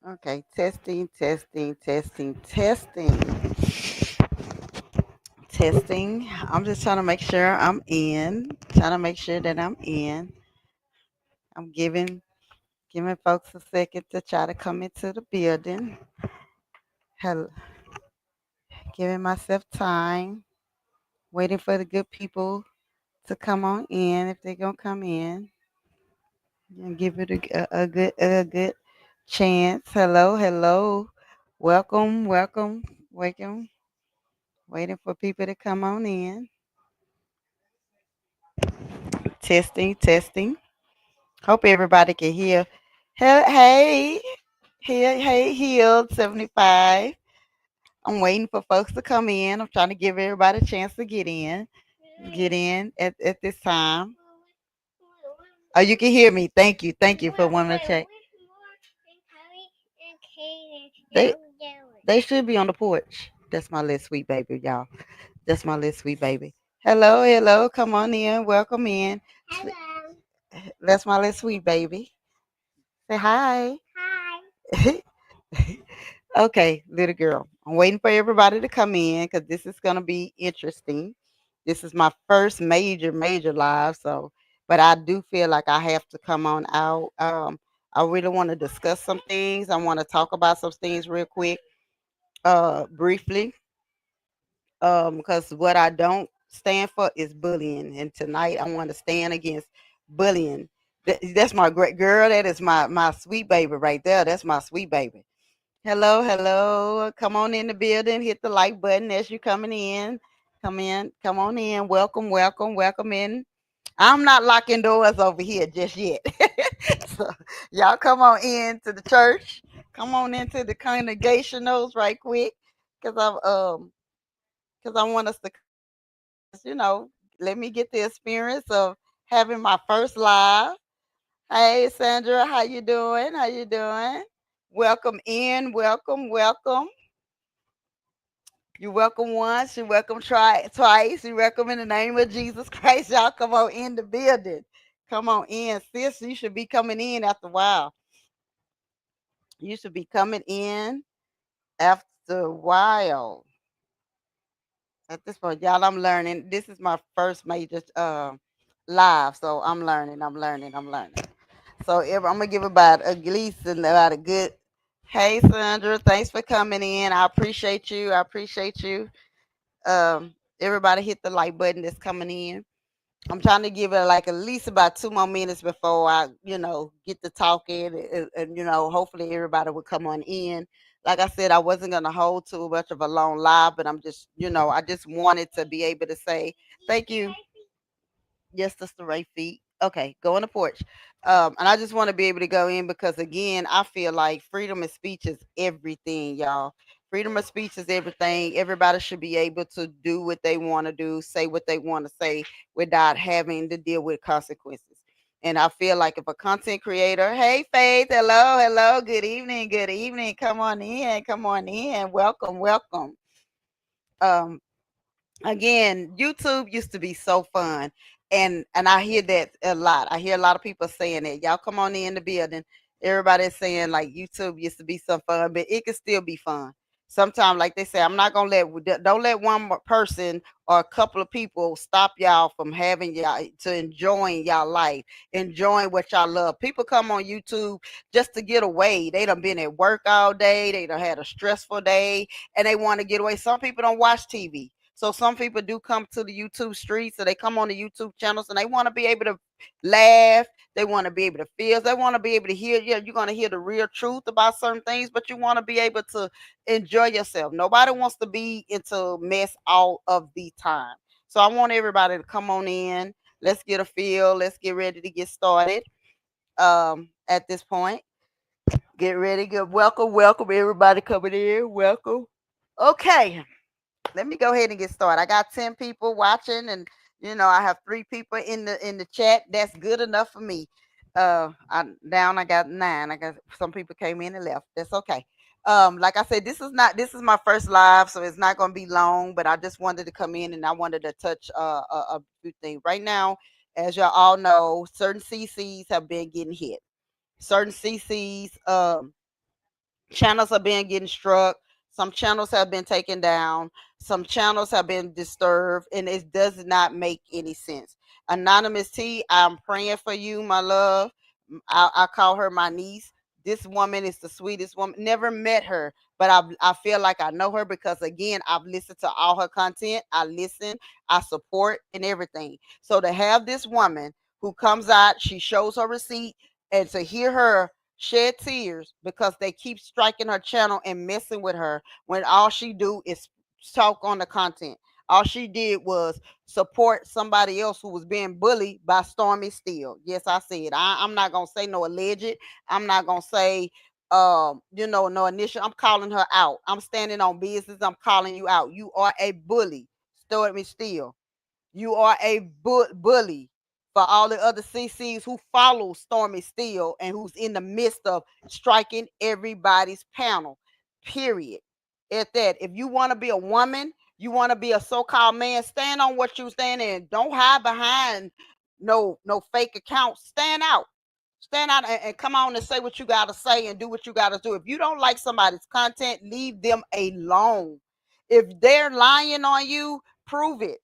Okay, testing, testing, testing, testing, testing. I'm just trying to make sure I'm in. Trying to make sure that I'm in. I'm giving folks a second to try to come into the building. Hell, giving myself time, waiting for the good people to come on in if they're gonna come in, and give it a good chance. Hello, hello, welcome, welcome, welcome. Waiting for people to come on in. Testing, testing. Hope everybody can hear. Hey, hey, hey, healed 75. I'm waiting for folks to come in. I'm trying to give everybody a chance to get in. Get in at this time. Oh, you can hear me. Thank you. Thank you for wanting to check. They they should be on the porch. That's my little sweet baby, y'all. That's my little sweet baby. Hello, hello. Come on in. Welcome in. That's my little sweet baby. Say hi. Okay, little girl. I'm waiting for everybody to come in because this is gonna be interesting. This is my first major live, so but I do feel like I have to come on out. I really want to discuss some things. I want to talk about some things real quick, briefly. Because what I don't stand for is bullying, and tonight I want to stand against bullying. That's my great girl. That is my sweet baby right there. That's my sweet baby. Hello, hello. Come on in the building. Hit the like button as you coming in. Come in. Come on in. Welcome, welcome, welcome in. I'm not locking doors over here just yet. So y'all come on in to the church. Come on into the congregationals right quick. Cause I want us to, let me get the experience of having my first live. Hey Sandra, how you doing? How you doing? Welcome in, welcome, welcome. You're welcome once, you're welcome twice, you're welcome in the name of Jesus Christ. Y'all come on in the building. Come on in. Sis, you should be coming in after a while. You should be coming in after a while. At this point, y'all, I'm learning. This is my first major live, so I'm learning. So I'm gonna give about at least about a good. Hey Sandra, thanks for coming in. I appreciate you. I appreciate you. Everybody hit the like button that's coming in. I'm trying to give it like at least about 2 more minutes before I, get to talking, and hopefully everybody will come on in. Like I said, I wasn't gonna hold too much of a long live, but I'm just, I just wanted to be able to say thank you. Yes, that's the right feet. Okay, go on the porch. And I just want to be able to go in because again, I feel like freedom of speech is everything, y'all. Freedom of speech is everything. Everybody should be able to do what they want to do, say what they want to say without having to deal with consequences. And I feel like if a content creator, hey Faith, hello, hello, good evening. Come on in. Welcome, welcome. Um, Again, YouTube used to be so fun, and I hear that a lot. I hear a lot of people saying that. Y'all come on in the building. Everybody's saying like YouTube used to be so fun, but it can still be fun. Sometimes, like they say, I'm not gonna don't let person or a couple of people stop y'all from having y'all to enjoying y'all life, enjoying what y'all love. People come on YouTube just to get away. They done been at work all day. They done had a stressful day, and they want to get away. Some people don't watch TV. So some people do come to the YouTube streets, so they come on the YouTube channels and they want to be able to laugh. They want to be able to feel. They want to be able to hear. Yeah, you're gonna hear the real truth about certain things, but you want to be able to enjoy yourself. Nobody wants to be into mess all of the time. So I want everybody to come on in. Let's get a feel. Let's get ready to get started. At this point, get ready. Good. Welcome, welcome everybody coming in. Welcome. Okay, let me go ahead and get started. I got 10 people watching, and I have 3 people in the chat. That's good enough for me. I got 9. I got some people came in and left. That's okay. Like I said, this is my first live, so it's not going to be long, but I just wanted to come in and I wanted to touch a few things. Right now, as y'all all know, certain CCs have been getting hit. Certain CCs Channels are being getting struck. Some channels have been taken down. Some channels have been disturbed, and it does not make any sense. Anonymous T, I'm praying for you, my love. I call her my niece. This woman is the sweetest woman. Never met her, but I feel like I know her because again, I've listened to all her content. I listen, I support, and everything. So to have this woman who comes out, she shows her receipt, and to hear her shed tears because they keep striking her channel and messing with her when all she do is talk on the content. All she did was support somebody else who was being bullied by Stormy Steele. Yes, I said I'm not gonna say no alleged. I'm not gonna say no initial. I'm calling her out. I'm standing on business. I'm calling you out. You are a bully, Stormy Steele. You are a bully for all the other CCs who follow Stormy Steele and who's in the midst of striking everybody's panel. Period. At that, if you want to be a woman, you want to be a so-called man, stand on what you stand in. Don't hide behind no fake accounts. Stand out. Stand out and come on and say what you got to say and do what you got to do. If you don't like somebody's content, leave them alone. If they're lying on you, prove it.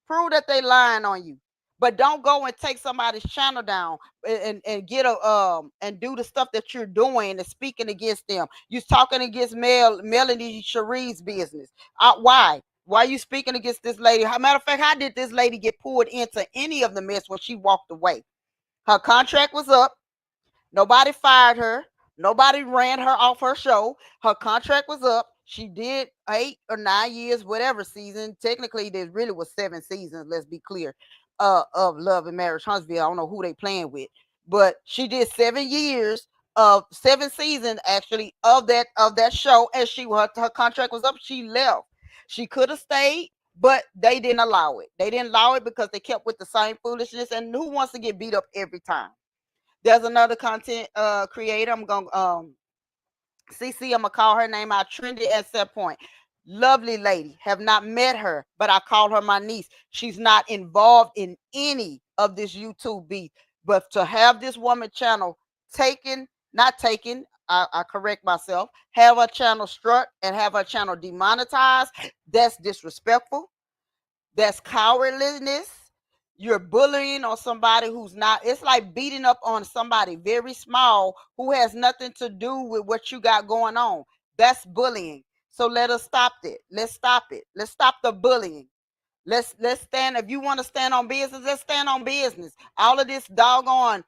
Prove that they lying on you. But don't go and take somebody's channel down and get a and do the stuff that you're doing and speaking against them. You're talking against Melanie Cherie's business. Why? Why are you speaking against this lady? Matter of fact, how did this lady get pulled into any of the mess when she walked away? Her contract was up. Nobody fired her. Nobody ran her off her show. Her contract was up. She did 8 or 9 years, whatever season. Technically, there really was 7 seasons. Let's be clear. Of Love and Marriage Huntsville. I don't know who they playing with, but she did 7 years of 7 seasons actually of that show. And her contract was up. She left. She could have stayed, but they didn't allow it. They didn't allow it because they kept with the same foolishness. And who wants to get beat up every time? There's another content creator. I'm gonna CC. I'm gonna call her name out. Trendy at that point. Lovely lady. Have not met her, but I call her my niece. She's not involved in any of this YouTube beat. But to have this woman channel taken, not taken, I correct myself, have her channel struck and have her channel demonetized, that's disrespectful. That's cowardliness. You're bullying on somebody who's not. It's like beating up on somebody very small who has nothing to do with what you got going on. That's bullying. So let us stop it. Let's stop it. Let's stop the bullying. Let's stand. If you want to stand on business, let's stand on business. All of this doggone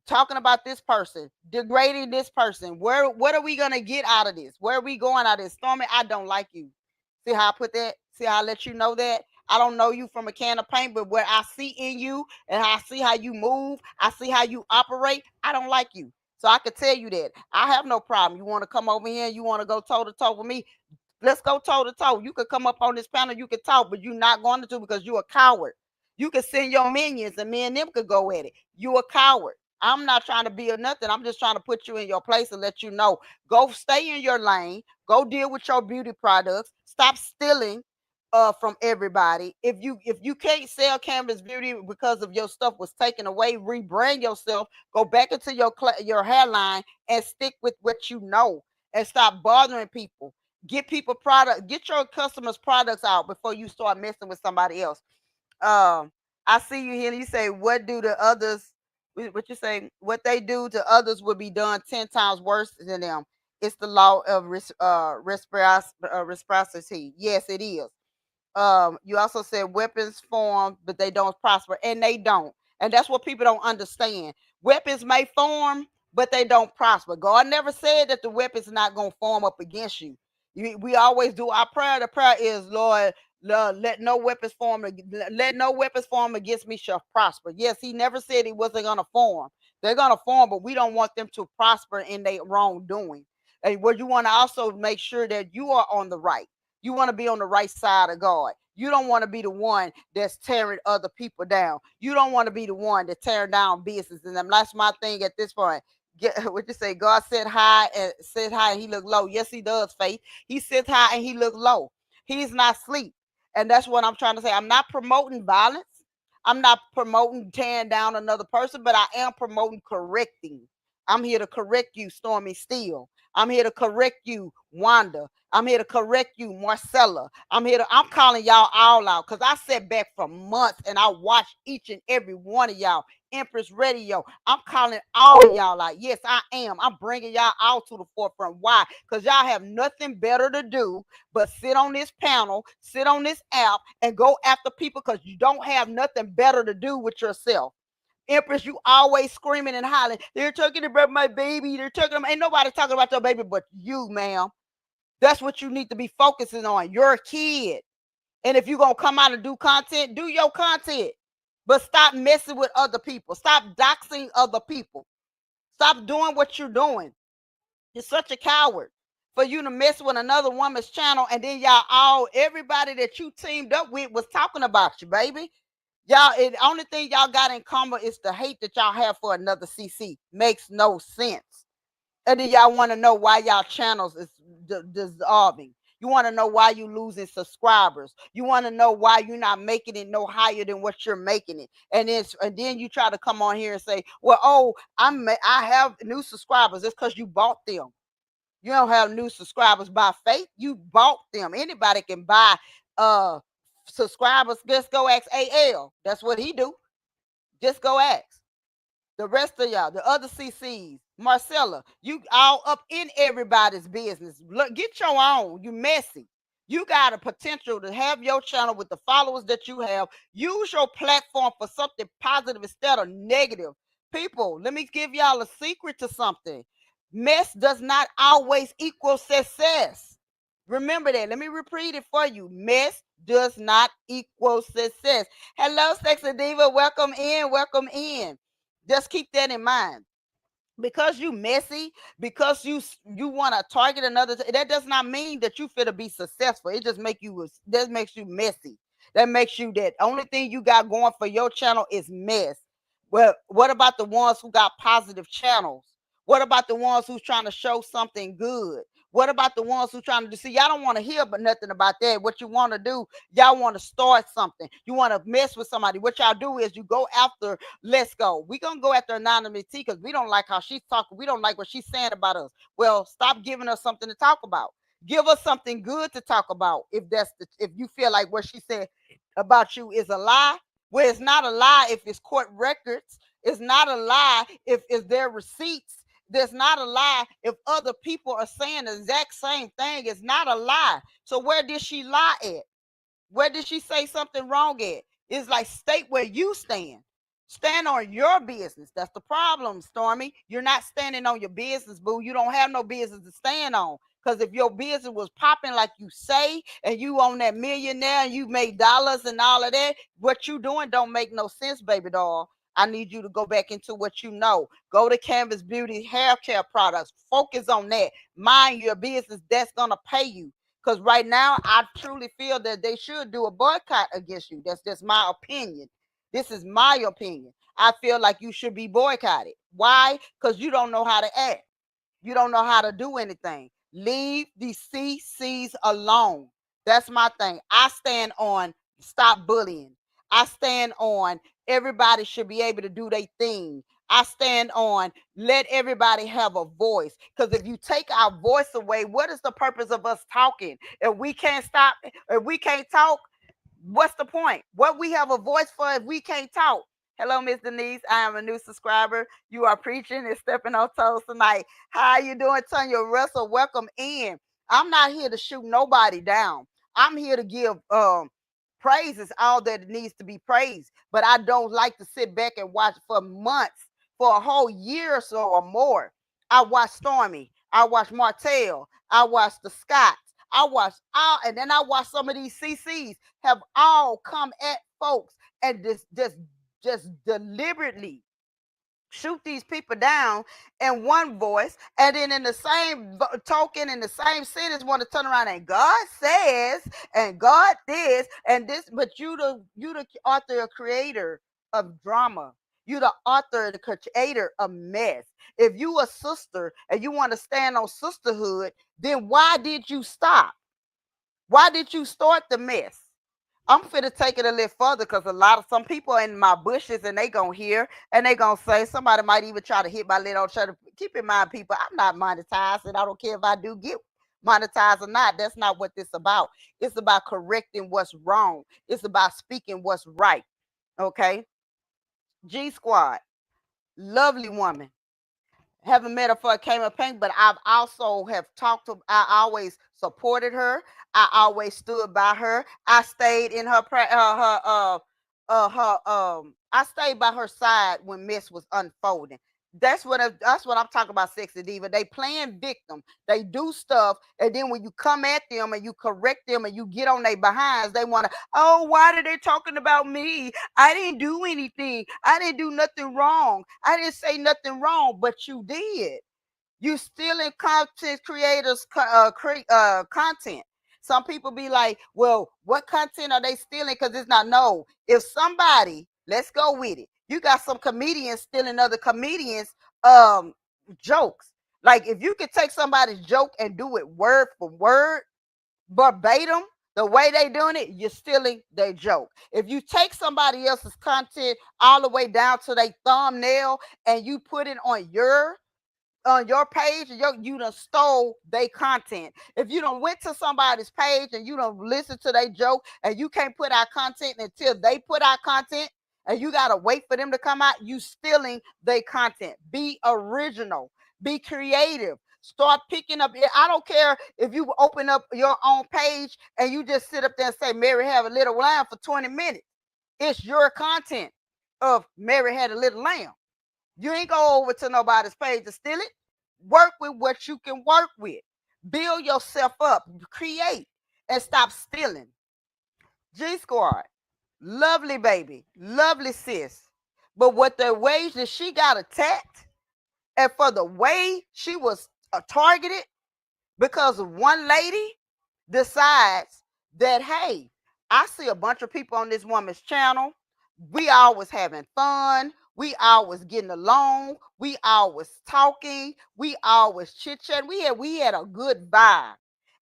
talking about this person, degrading this person. What are we gonna get out of this? Where are we going out of this? Stormy, I don't like you. See how I put that? See how I let you know that? I don't know you from a can of paint, but what I see in you and I see how you move, I see how you operate, I don't like you. So I could tell you that. I have no problem. You want to come over here and you want to go toe to toe with me? Let's go toe to toe. You could come up on this panel, you could talk, but you're not going to because you're a coward. You could send your minions and me and them could go at it. You a coward. I'm not trying to be a nothing. I'm just trying to put you in your place and let you know. Go stay in your lane. Go deal with your beauty products. Stop stealing from everybody. If you can't sell Canvas Beauty because of your stuff was taken away, rebrand yourself. Go back into your hairline and stick with what you know and stop bothering people. Get people product. Get your customers products out before you start messing with somebody else. um I see you here. You say, what do the others, what you say, what they do to others will be done 10 times worse than them. It's the law of reciprocity. Yes, it is. You also said weapons form but they don't prosper, and they don't. And that's what people don't understand. Weapons may form but they don't prosper. God never said that the weapons are not going to form up against you. We always do our prayer. The prayer is, Lord, let no weapons form, let no weapons form against me shall prosper. Yes, he never said he wasn't going to form. They're going to form, but we don't want them to prosper in their wrongdoing. And what you want to also make sure that you are on the right. You want to be on the right side of God. You don't want to be the one that's tearing other people down. You don't want to be the one that's tearing down business. And that's my thing at this point. What you say? God said high and he looked low. Yes, he does, Faith. He sits high and he looked low. He's not asleep. And that's what I'm trying to say. I'm not promoting violence. I'm not promoting tearing down another person, but I am promoting correcting. I'm here to correct you, Stormy Steele. I'm here to correct you, Wanda. I'm here to correct you, Marcella. I'm calling y'all all out because I sat back for months and I watched each and every one of y'all. Empress Radio. I'm calling all of y'all out. Yes, I am. I'm bringing y'all out to the forefront. Why? Because y'all have nothing better to do but sit on this panel, sit on this app, and go after people because you don't have nothing better to do with yourself. Empress, you always screaming and hollering. They're talking about my baby. They're talking about, ain't nobody talking about your baby but you, ma'am. That's what you need to be focusing on. Your kid. And if you're going to come out and do content, do your content. But stop messing with other people. Stop doxing other people. Stop doing what you're doing. You're such a coward for you to mess with another woman's channel and then everybody that you teamed up with was talking about you, baby. Y'all, the only thing y'all got in common is the hate that y'all have for another CC. Makes no sense. And then y'all want to know why y'all channels is dissolving. You want to know why you losing subscribers. You want to know why you're not making it no higher than what you're making it. And then you try to come on here and say, well, oh, I have new subscribers. It's because you bought them. You don't have new subscribers by faith. You bought them. Anybody can buy subscribers. Just go ask AL. That's what he do. Just go ask. The rest of y'all, the other CCs, Marcella, you all up in everybody's business. Look, get your own. You messy. You got a potential to have your channel with the followers that you have. Use your platform for something positive instead of negative. People, let me give y'all a secret to something. Mess does not always equal success. Remember that. Let me repeat it for you. Mess does not equal success. Hello, Sexy Diva. Welcome in. Welcome in. Just keep that in mind. Because you messy, because you want to target another, that does not mean that you fit to be successful. It just makes you messy. That makes you that only thing you got going for your channel is mess. Well, what about the ones who got positive channels? What about the ones who's trying to show something good? What about the ones who trying to see? Y'all don't want to hear but nothing about that. What you want to do, y'all want to start something. You want to mess with somebody. What y'all do is you go after. Let's go. We gonna go after Anonymity because we don't like how she's talking. We don't like what she's saying about us. Well, stop giving us something to talk about. Give us something good to talk about. If you feel like what she said about you is a lie, well, it's not a lie if it's court records. It's not a lie if it's their receipts. There's not a lie if other people are saying the exact same thing. It's not a lie. So where did she lie at? Where did she say something wrong at? It's like state where you stand. Stand on your business. That's the problem, Stormy. You're not standing on your business, boo. You don't have no business to stand on. Because if your business was popping like you say, and you on that millionaire and you made dollars and all of that, what you doing don't make no sense, baby doll. I need you to go back into what you know. Go to Canvas Beauty hair care products. Focus on that. Mind your business. That's going to pay you. Because right now, I truly feel that they should do a boycott against you. That's just my opinion. This is my opinion. I feel like you should be boycotted. Why? Because you don't know how to act. You don't know how to do anything. Leave the CCs alone. That's my thing. I stand on stop bullying. I stand on everybody should be able to do their thing. I stand on let everybody have a voice. Because if you take our voice away, what is the purpose of us talking? If we can't stop, if we can't talk, what's the point? What we have a voice for if we can't talk? Hello, Miss Denise. I am a new subscriber. You are preaching and stepping on toes tonight. How you doing, Tanya Russell? Welcome in. I'm not here to shoot nobody down. I'm here to give praise is all that it needs to be praised. But I don't like to sit back and watch for months, for a whole year or so or more. I watch Stormy. I watch Martell. I watch the Scotts. I watch all, and then I watch some of these CCs have all come at folks and just deliberately shoot these people down in one voice, and then in the same token, in the same sentence, want to turn around and God says, and God this and this, but you the author or creator of drama. You the author, the creator of mess. If you a sister and you want to stand on sisterhood, then why did you stop? Why did you start the mess? I'm finna take it a little further because some people in my bushes and they gonna hear and they gonna say somebody might even try to hit my little try to keep in mind, people, I'm not monetized and I don't care if I do get monetized or not. That's not what this about. It's about correcting what's wrong. It's about speaking what's right. Okay. G Squad, lovely woman. Haven't met her for a came up pink, but I've also have talked to. I always supported her. I always stood by her. I stayed in her I stayed by her side when mess was unfolding. That's what I'm talking about, sexy diva. They playing victim. They do stuff, and then when you come at them and you correct them and you get on their behinds, they want to. Oh, why are they talking about me? I didn't do anything. I didn't do nothing wrong. I didn't say nothing wrong, but you did. You stealing content creators content. Some people be like, well, what content are they stealing? Because it's not. No, if somebody, let's go with it, you got some comedians stealing other comedians jokes. Like if you could take somebody's joke and do it word for word, verbatim, the way they doing it, you're stealing their joke. If you take somebody else's content all the way down to their thumbnail and you put it on your page, you done stole their content. If you don't went to somebody's page and you don't listen to their joke and you can't put out content until they put out content and you gotta wait for them to come out, you stealing their content. Be original, be creative. Start picking up. I don't care if you open up your own page and you just sit up there and say Mary have a little lamb for 20 minutes. It's your content of Mary had a little lamb. You ain't go over to nobody's page to steal it. Work with what you can work with. Build yourself up. Create and stop stealing. G Squad, lovely baby, lovely sis. But what the ways that she got attacked and for the way she was targeted because of one lady decides that, hey, I see a bunch of people on this woman's channel. We always having fun. We always getting along. We always talking. We always chit chatting. We had a good vibe.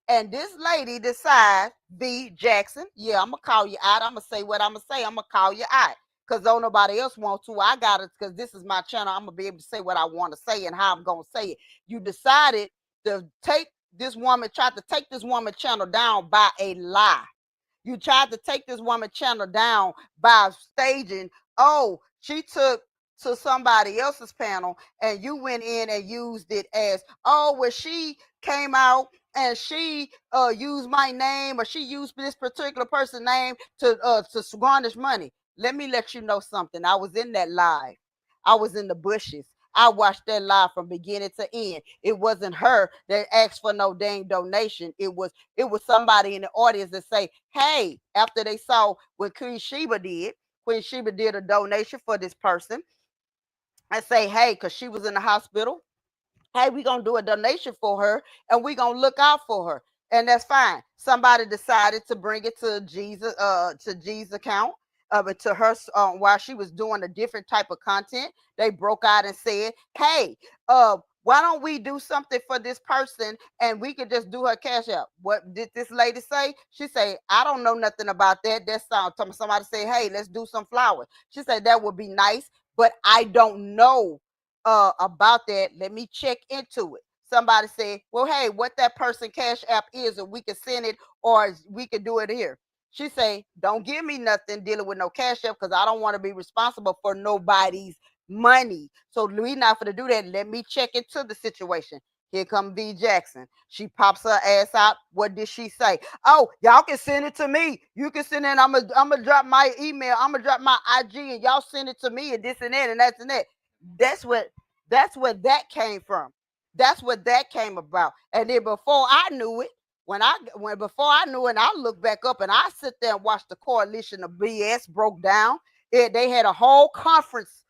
And this lady decides, B Jackson, yeah, I'm gonna call you out. I'm gonna say what I'm gonna say. I'm gonna call you out. Cause don't nobody else want to. I got it because this is my channel. I'm gonna be able to say what I want to say and how I'm gonna say it. You decided to take this woman, tried to take this woman channel down by a lie. You tried to take this woman channel down by staging. Oh, she took to somebody else's panel and you went in and used it as, oh, well, she came out and she used my name or she used this particular person's name to garnish money. Let me let you know something. I was in that live. I was in the bushes. I watched that live from beginning to end. It wasn't her that asked for no dang donation. It was somebody in the audience that say, hey, after they saw what Queen Sheba did a donation for this person, and say, hey, because she was in the hospital, hey, we're gonna do a donation for her and we're gonna look out for her. And that's fine. Somebody decided to bring it to Jesus account, but to her while she was doing a different type of content. They broke out and said, hey, why don't we do something for this person and we could just do her cash out? What did this lady say? She said, I don't know nothing about that. That sounds somebody say, hey, let's do some flowers. She said that would be nice, but I don't know about that. Let me check into it. Somebody said, well, hey, what that person cash app is, and we can send it or we can do it here. She say, don't give me nothing dealing with no cash app because I don't want to be responsible for nobody's money. So we not going to do that. Let me check into the situation. Here come V Jackson. She pops her ass out. What did she say? Oh, y'all can send it to me. You can send it. I'm gonna drop my email. I'm gonna drop my IG, and y'all send it to me, and this and that, and that's and that. That's what that's where that came from. That's what that came about. And then before I knew it, when before I knew it, and I look back up and I sit there and watch the coalition of BS broke down. They had a whole conference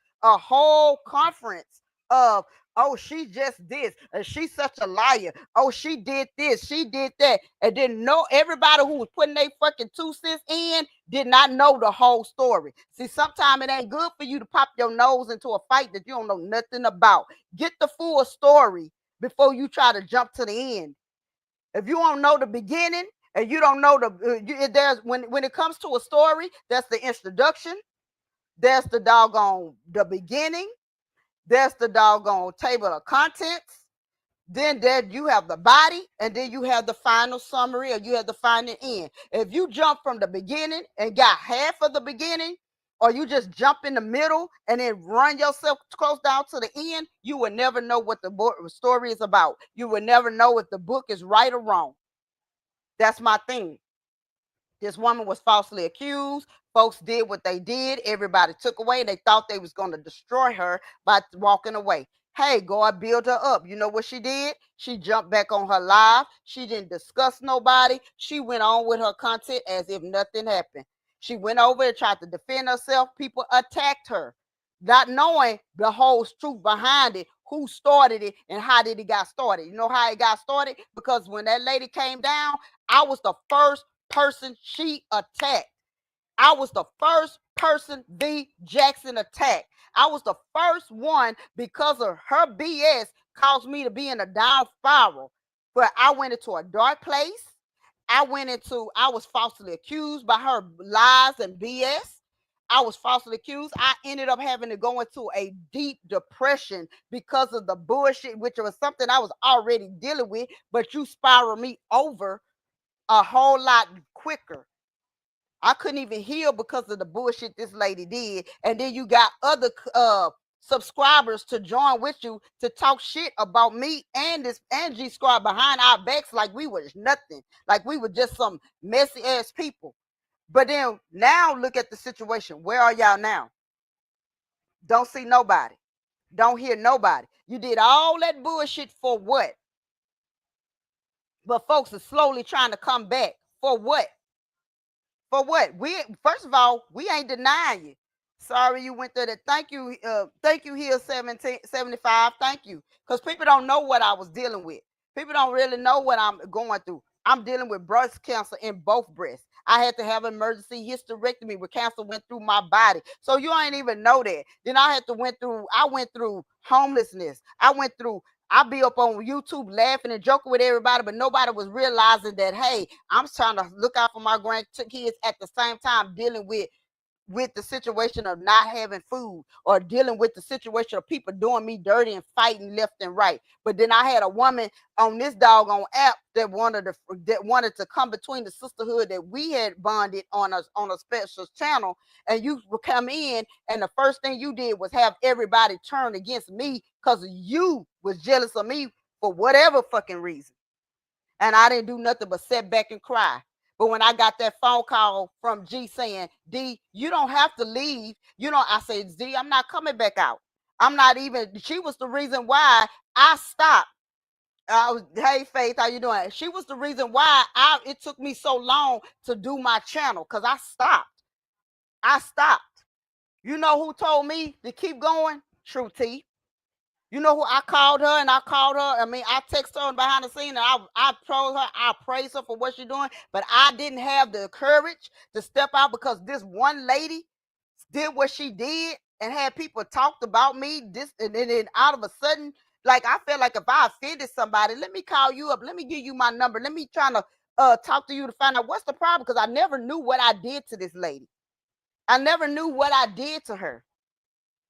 of, oh, she just this, and she's such a liar. Oh, she did this, she did that, and didn't know everybody who was putting their fucking 2 cents in did not know the whole story. See, sometimes it ain't good for you to pop your nose into a fight that you don't know nothing about. Get the full story before you try to jump to the end. If you don't know the beginning And you don't know there's when it comes to a story, that's the introduction, there's the beginning, there's the doggone table of contents. Then there you have the body, and then you have the final summary, or you have the final end. If you jump from the beginning and got half of the beginning, or you just jump in the middle and then run yourself close down to the end, you will never know what the story is about. You will never know if the book is right or wrong. That's my thing. This woman was falsely accused. Folks did what they did. Everybody took away. They thought they was going to destroy her by walking away. Hey, God build her up. You know what she did? She jumped back on her live. She didn't discuss nobody. She went on with her content as if nothing happened. She went over and tried to defend herself. People attacked her, not knowing the whole truth behind it, who started it, and how did it got started. You know how it got started? Because when that lady came down, I was the first person she attacked. I was the first person V. Jackson attacked. I was the first one because of her BS caused me to be in a down spiral. But I went into a dark place. I was falsely accused by her lies and BS. I was falsely accused. I ended up having to go into a deep depression because of the bullshit, which was something I was already dealing with, but you spiral me over a whole lot quicker. I couldn't even heal because of the bullshit this lady did. And then you got other subscribers to join with you to talk shit about me and this and G Squad behind our backs like we was nothing, like we were just some messy ass people. But then now look at the situation. Where are y'all now? Don't see nobody. Don't hear nobody. You did all that bullshit for what? But folks are slowly trying to come back. For what? For what? First of all, we ain't denying you. Sorry you went through that. Thank you, Hill 1775. Thank you. Because people don't know what I was dealing with. People don't really know what I'm going through. I'm dealing with breast cancer in both breasts. I had to have emergency hysterectomy where cancer went through my body. So you ain't even know that. Then I went through homelessness. I'll be up on YouTube laughing and joking with everybody, but nobody was realizing that, hey, I'm trying to look out for my grandkids at the same time dealing with the situation of not having food, or dealing with the situation of people doing me dirty and fighting left and right. But then I had a woman on this doggone app that wanted to come between the sisterhood that we had bonded on a special channel, and you would come in, and the first thing you did was have everybody turn against me because you was jealous of me for whatever fucking reason. And I didn't do nothing but sit back and cry. But when I got that phone call from G saying, D, you don't have to leave. I said, D, I'm not coming back out. She was the reason why I stopped. Hey Faith, how you doing? She was the reason why it took me so long to do my channel, because I stopped. You know who told me to keep going? True T. You know who I called her, and I texted her behind the scene, and I told her, I praise her for what she's doing, but I didn't have the courage to step out because this one lady did what she did and had people talked about me. And then out of a sudden, like, I felt like if I offended somebody, let me call you up, let me give you my number, let me try to talk to you to find out what's the problem, because I never knew what I did to this lady. I never knew what I did to her.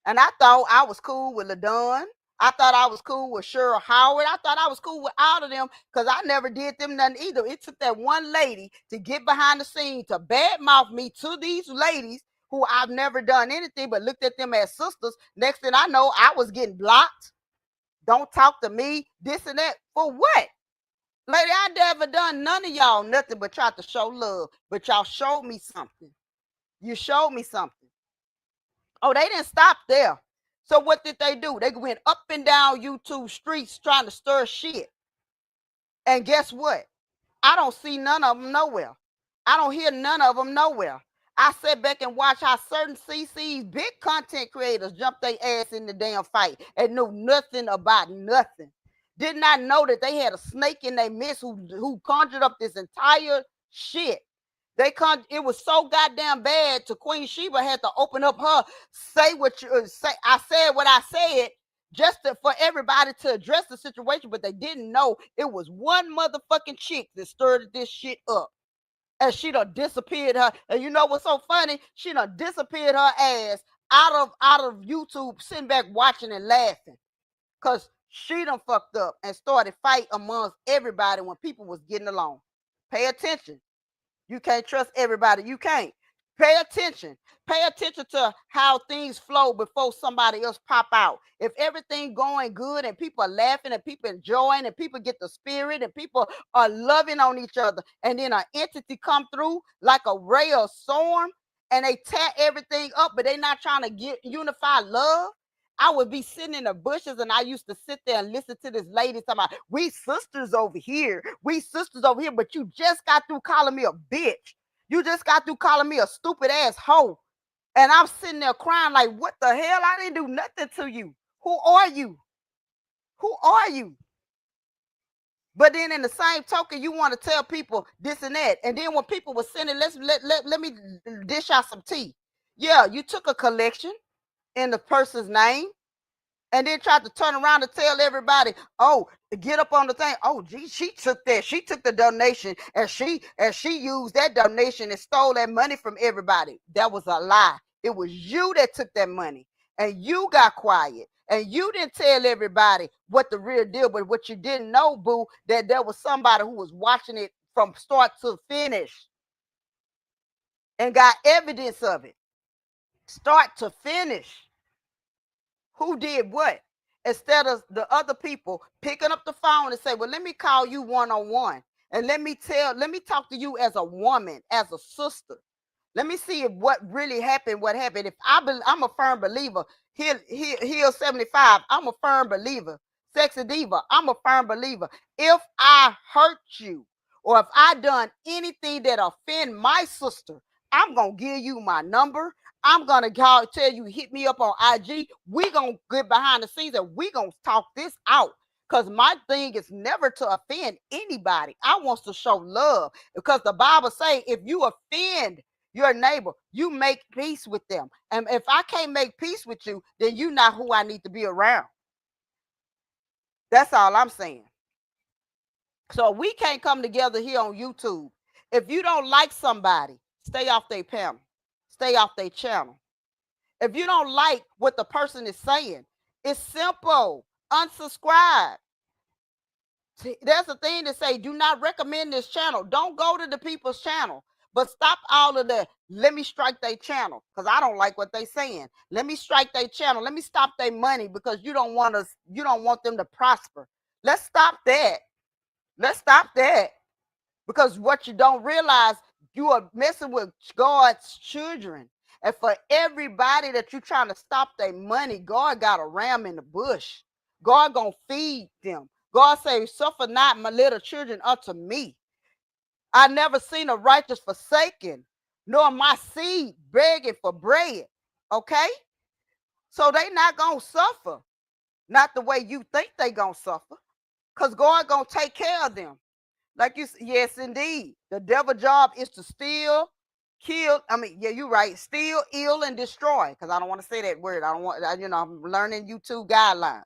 And I thought I was cool with LaDon. I thought I was cool with Cheryl Howard. I thought I was cool with all of them because I never did them nothing either. It took that one lady to get behind the scene to badmouth me to these ladies who I've never done anything but looked at them as sisters. Next thing I know, I was getting blocked. Don't talk to me, this and that. For what? Lady, I never done none of y'all nothing but try to show love. But y'all showed me something. You showed me something. Oh, they didn't stop there. So what did they do? They went up and down YouTube streets trying to stir shit. And guess what? I don't see none of them nowhere. I don't hear none of them nowhere. I sat back and watched how certain CC's big content creators jumped their ass in the damn fight and knew nothing about nothing. Did not know that they had a snake in their midst who conjured up this entire shit. It was so goddamn bad to Queen Sheba had to open up her, say what you say. I said what I said. for everybody to address the situation, but they didn't know it was one motherfucking chick that stirred this shit up. And she done disappeared her. And you know what's so funny? She done disappeared her ass out of YouTube, sitting back watching and laughing. Cause she done fucked up and started fight amongst everybody when people was getting along. Pay attention. You can't trust everybody. You can't. Pay attention. Pay attention to how things flow before somebody else pop out. If everything going good and people are laughing and people enjoying and people get the spirit and people are loving on each other, and then an entity come through like a ray of storm and they tear everything up, but they not trying to get unified love. I would be sitting in the bushes and I used to sit there and listen to this lady talking about, we sisters over here. We sisters over here, but you just got through calling me a bitch. You just got through calling me a stupid ass hoe. And I'm sitting there crying like, what the hell? I didn't do nothing to you. Who are you? Who are you? But then in the same token, you want to tell people this and that. And then when people were sending, let me dish out some tea. Yeah, you took a collection in the person's name and then tried to turn around and tell everybody, oh, get up on the thing. Oh, gee, she took that. She took the donation and she used that donation and stole that money from everybody. That was a lie. It was you that took that money and you got quiet and you didn't tell everybody what the real deal, but what you didn't know, boo, that there was somebody who was watching it from start to finish and got evidence of it. Start to finish. Who did what? Instead of the other people picking up the phone and say, well, let me call you one-on-one. And let me talk to you as a woman, as a sister. Let me see what really happened, what happened. If I'm a firm believer, Hill 75, I'm a firm believer. Sexy Diva, I'm a firm believer. If I hurt you or if I done anything that offend my sister, I'm going to give you my number. I'm going to tell you, hit me up on IG. We going to get behind the scenes and we going to talk this out. Because my thing is never to offend anybody. I want to show love. Because the Bible say, if you offend your neighbor, you make peace with them. And if I can't make peace with you, then you're not who I need to be around. That's all I'm saying. So we can't come together here on YouTube. If you don't like somebody, stay off their panel. Stay off their channel. If you don't like what the person is saying, it's simple. Unsubscribe. There's a thing to say, do not recommend this channel. Don't go to the people's channel. But stop all of the, let me strike their channel because I don't like what they saying. Let me strike their channel. Let me stop their money because you don't want them to prosper. Let's stop that. Let's stop that. Because what you don't realize, you are messing with God's children. And for everybody that you're trying to stop their money, God got a ram in the bush. God gonna feed them. God say, suffer not my little children unto me. I never seen a righteous forsaken, nor my seed begging for bread. Okay? So they not gonna suffer. Not the way you think they gonna suffer. Because God gonna take care of them. Like you, yes, indeed. The devil job is to steal, kill. I mean, yeah, you're right. Steal, ill, and destroy. Because I don't want to say that word. I don't want. I'm learning YouTube guidelines.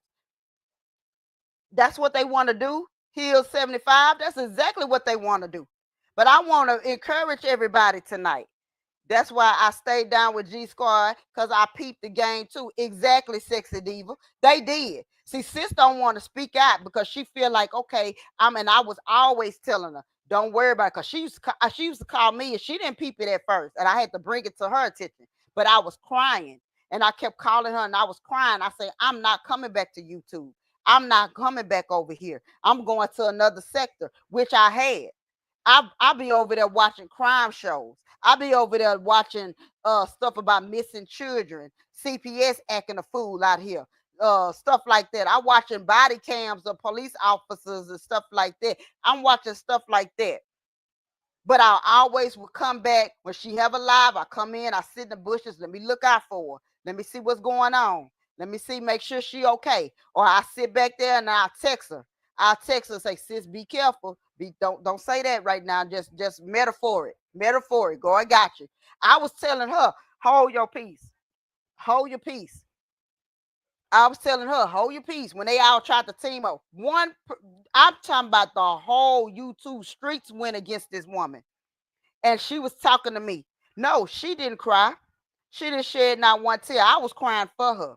That's what they want to do. Hill 75. That's exactly what they want to do. But I want to encourage everybody tonight. That's why I stayed down with G Squad, because I peeped the game too. Exactly, Sexy Diva. They did. See, sis don't want to speak out because she feel like, okay, I was always telling her, don't worry about it, because she used to call me and she didn't peep it at first. And I had to bring it to her attention. But I was crying and I kept calling her and I was crying. I said, I'm not coming back to YouTube. I'm not coming back over here. I'm going to another sector, which I had. I'll be over there watching crime shows. I'll be over there watching stuff about missing children, CPS acting a fool out here, stuff like that. I'm watching body cams of police officers and stuff like that. I'm watching stuff like that. But I always will come back when she have a live. I come in, I sit in the bushes. Let me look out for her. Let me see what's going on. Let me see, make sure she okay. Or I sit back there and I'll text her. I'll text her, say, sis, be careful. Don't say that right now. Just metaphoric. God got you. I was telling her, hold your peace. Hold your peace. I was telling her, hold your peace. When they all tried to team up, I'm talking about the whole YouTube streets went against this woman, and she was talking to me. No, she didn't cry. She didn't shed not one tear. I was crying for her.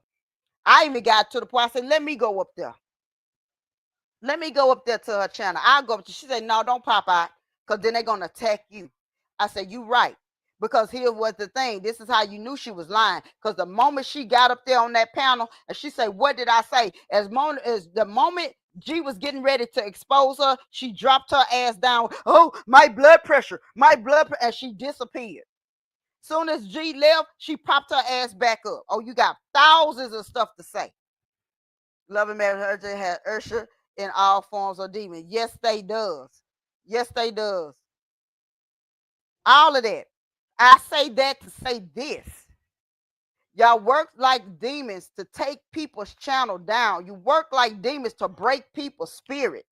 I even got to the point I said, let me go up there. Let me go up there to her channel. I'll go up to. She said, no, don't pop out, because then they're gonna attack you. I said, you right. Because here was the thing. This is how you knew she was lying. Because the moment she got up there on that panel and she said, what did I say? As the moment G was getting ready to expose her, she dropped her ass down. Oh, my blood pressure, and she disappeared. Soon as G left, she popped her ass back up. Oh, you got thousands of stuff to say. Loving Mary Urgent had Ursha in all forms of demon. Yes, they does. Yes, they does. All of that. I say that to say this. Y'all work like demons to take people's channel down. You work like demons to break people's spirits.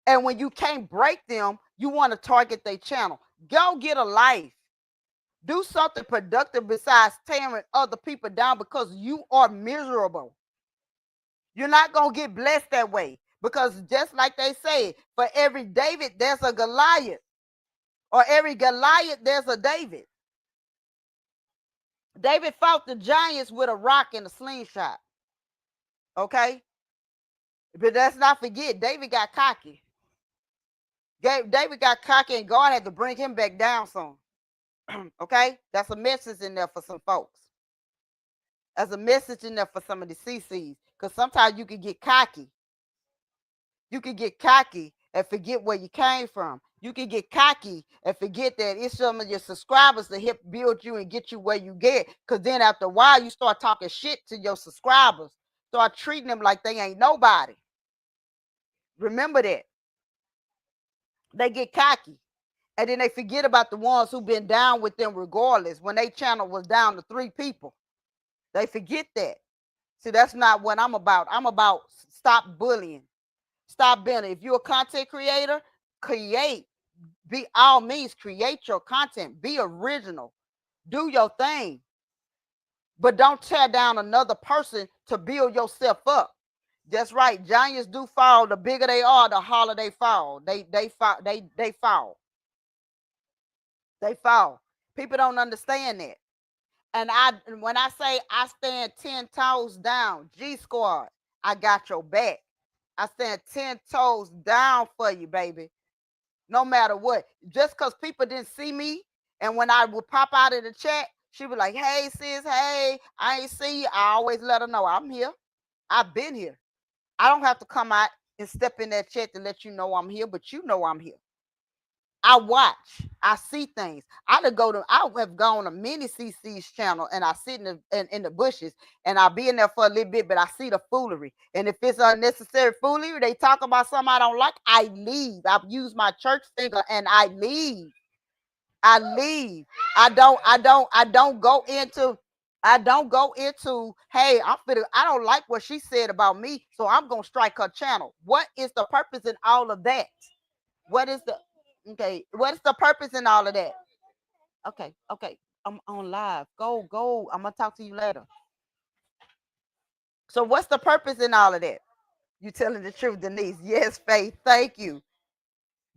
And when you can't break them, you want to target their channel. Go get a life. Do something productive besides tearing other people down, because you are miserable. You're not going to get blessed that way, because just like they say, for every David, there's a Goliath. Or every Goliath, there's a David. David fought the giants with a rock and a slingshot. Okay? But let's not forget, David got cocky. David got cocky, and God had to bring him back down some. Okay? That's a message in there for some folks. That's a message in there for some of the CCs. Because sometimes you can get cocky. You can get cocky and forget where you came from. You can get cocky and forget that it's some of your subscribers that help build you and get you where you get. Because then after a while, you start talking shit to your subscribers. Start treating them like they ain't nobody. Remember that. They get cocky. And then they forget about the ones who've been down with them regardless. When their channel was down to 3 people. They forget that. See, that's not what I'm about. I'm about stop bullying. Stop being. If you're a content creator, create. Be all means, create your content. Be original. Do your thing. But don't tear down another person to build yourself up. That's right. Giants do fall. The bigger they are, the harder they fall. They fall. They fall. They fall. People don't understand that. And when I say I stand 10 toes down, G Squad, I got your back. I stand 10 toes down for you, baby. No matter what. Just because people didn't see me, and when I would pop out of the chat, she was like, hey, sis, hey, I ain't see you. I always let her know I'm here. I've been here. I don't have to come out and step in that chat to let you know I'm here, but you know I'm here. I watch. I see things. I have gone to many CC's channel, and I sit in the bushes, and I'll be in there for a little bit, but I see the foolery. And if it's unnecessary foolery, they talk about something I don't like, I leave. I've used my church finger and I leave. I leave. I don't go into hey, I don't like what she said about me, so I'm gonna strike her channel. What is the purpose in all of that? What is the What's the purpose in all of that? Okay. I'm on live. Go. I'm gonna talk to you later. So what's the purpose in all of that? You telling the truth, Denise. Yes, Faith. Thank you.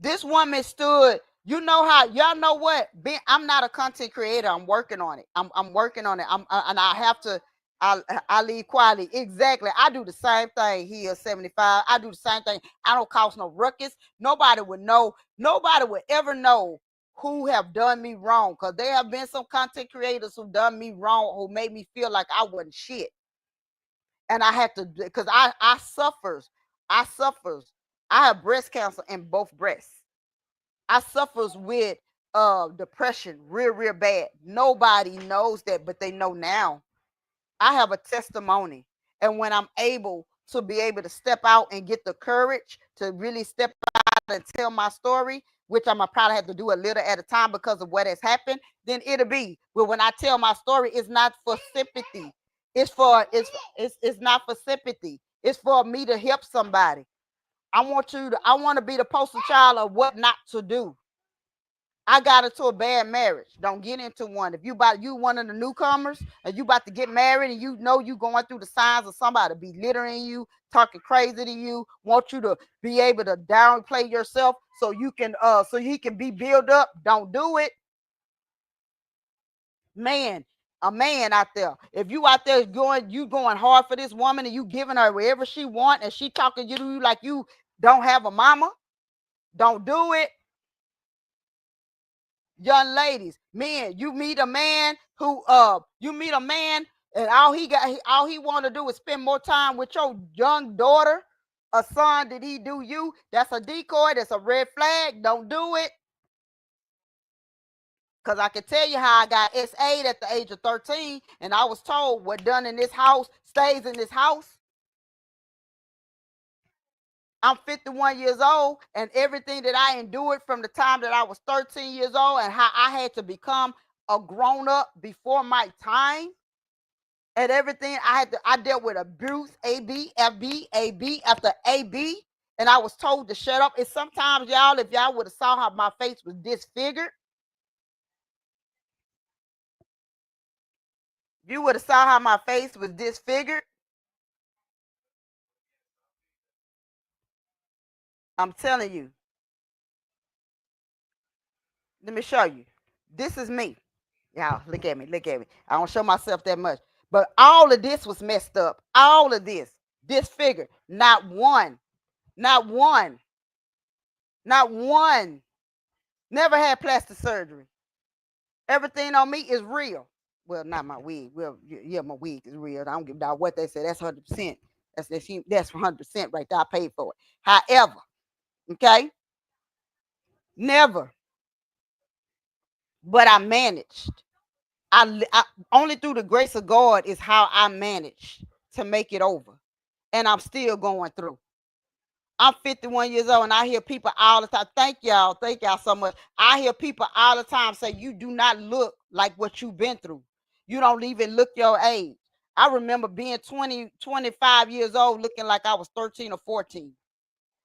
This woman stood. You know how y'all know what? I'm not a content creator. I'm working on it. I'm working on it. And I have to. I leave quietly. Exactly. I do the same thing here, 75. I do the same thing. I don't cause no ruckus. Nobody would know. Nobody would ever know who have done me wrong. Because there have been some content creators who done me wrong, who made me feel like I wasn't shit. And I had to, because I suffers. I suffers. I have breast cancer in both breasts. I suffers with depression real bad. Nobody knows that, but they know now. I have a testimony. And when I'm able to step out and get the courage to really step out and tell my story, which I'm gonna probably have to do a little at a time because of what has happened, then it'll be. But when I tell my story, it's not for sympathy. It's not for sympathy. It's for me to help somebody. I want to be the poster child of what not to do. I got into a bad marriage. Don't get into one. If you one of the newcomers and you about to get married and you know you going through the signs of somebody belittling you, talking crazy to you, want you to be able to downplay yourself so he can be built up. Don't do it. Man, a man out there. If you out there going hard for this woman and you giving her wherever she want and she talking to you like you don't have a mama, don't do it. Young ladies, men, you meet a man and all he want to do is spend more time with your young daughter, a son that he do you. That's a decoy, that's a red flag. Don't do it. Because I can tell you how I got S8 at the age of 13, and I was told what done in this house stays in this house. I'm 51 years old, and everything that I endured from the time that I was 13 years old and how I had to become a grown up before my time, and everything I dealt with abuse, AB, FB, AB after AB, and I was told to shut up. And sometimes, y'all, if y'all would have saw how my face was disfigured, you would have saw how my face was disfigured. I'm telling you. Let me show you. This is me. Y'all, look at me. Look at me. I don't show myself that much. But all of this was messed up. All of this disfigured. Not one. Not one. Not one. Never had plastic surgery. Everything on me is real. Well, not my wig. Well, yeah, my wig is real. I don't give a doubt what they say. That's 100%. That's 100% right there. I paid for it. However, okay, never. But I managed. I only through the grace of God is how I managed to make it over, and I'm still going through. I'm 51 years old, and I hear people all the time. Thank y'all so much. I hear people all the time say you do not look like what you've been through. You don't even look your age. I remember being 20, 25 years old, looking like I was 13 or 14.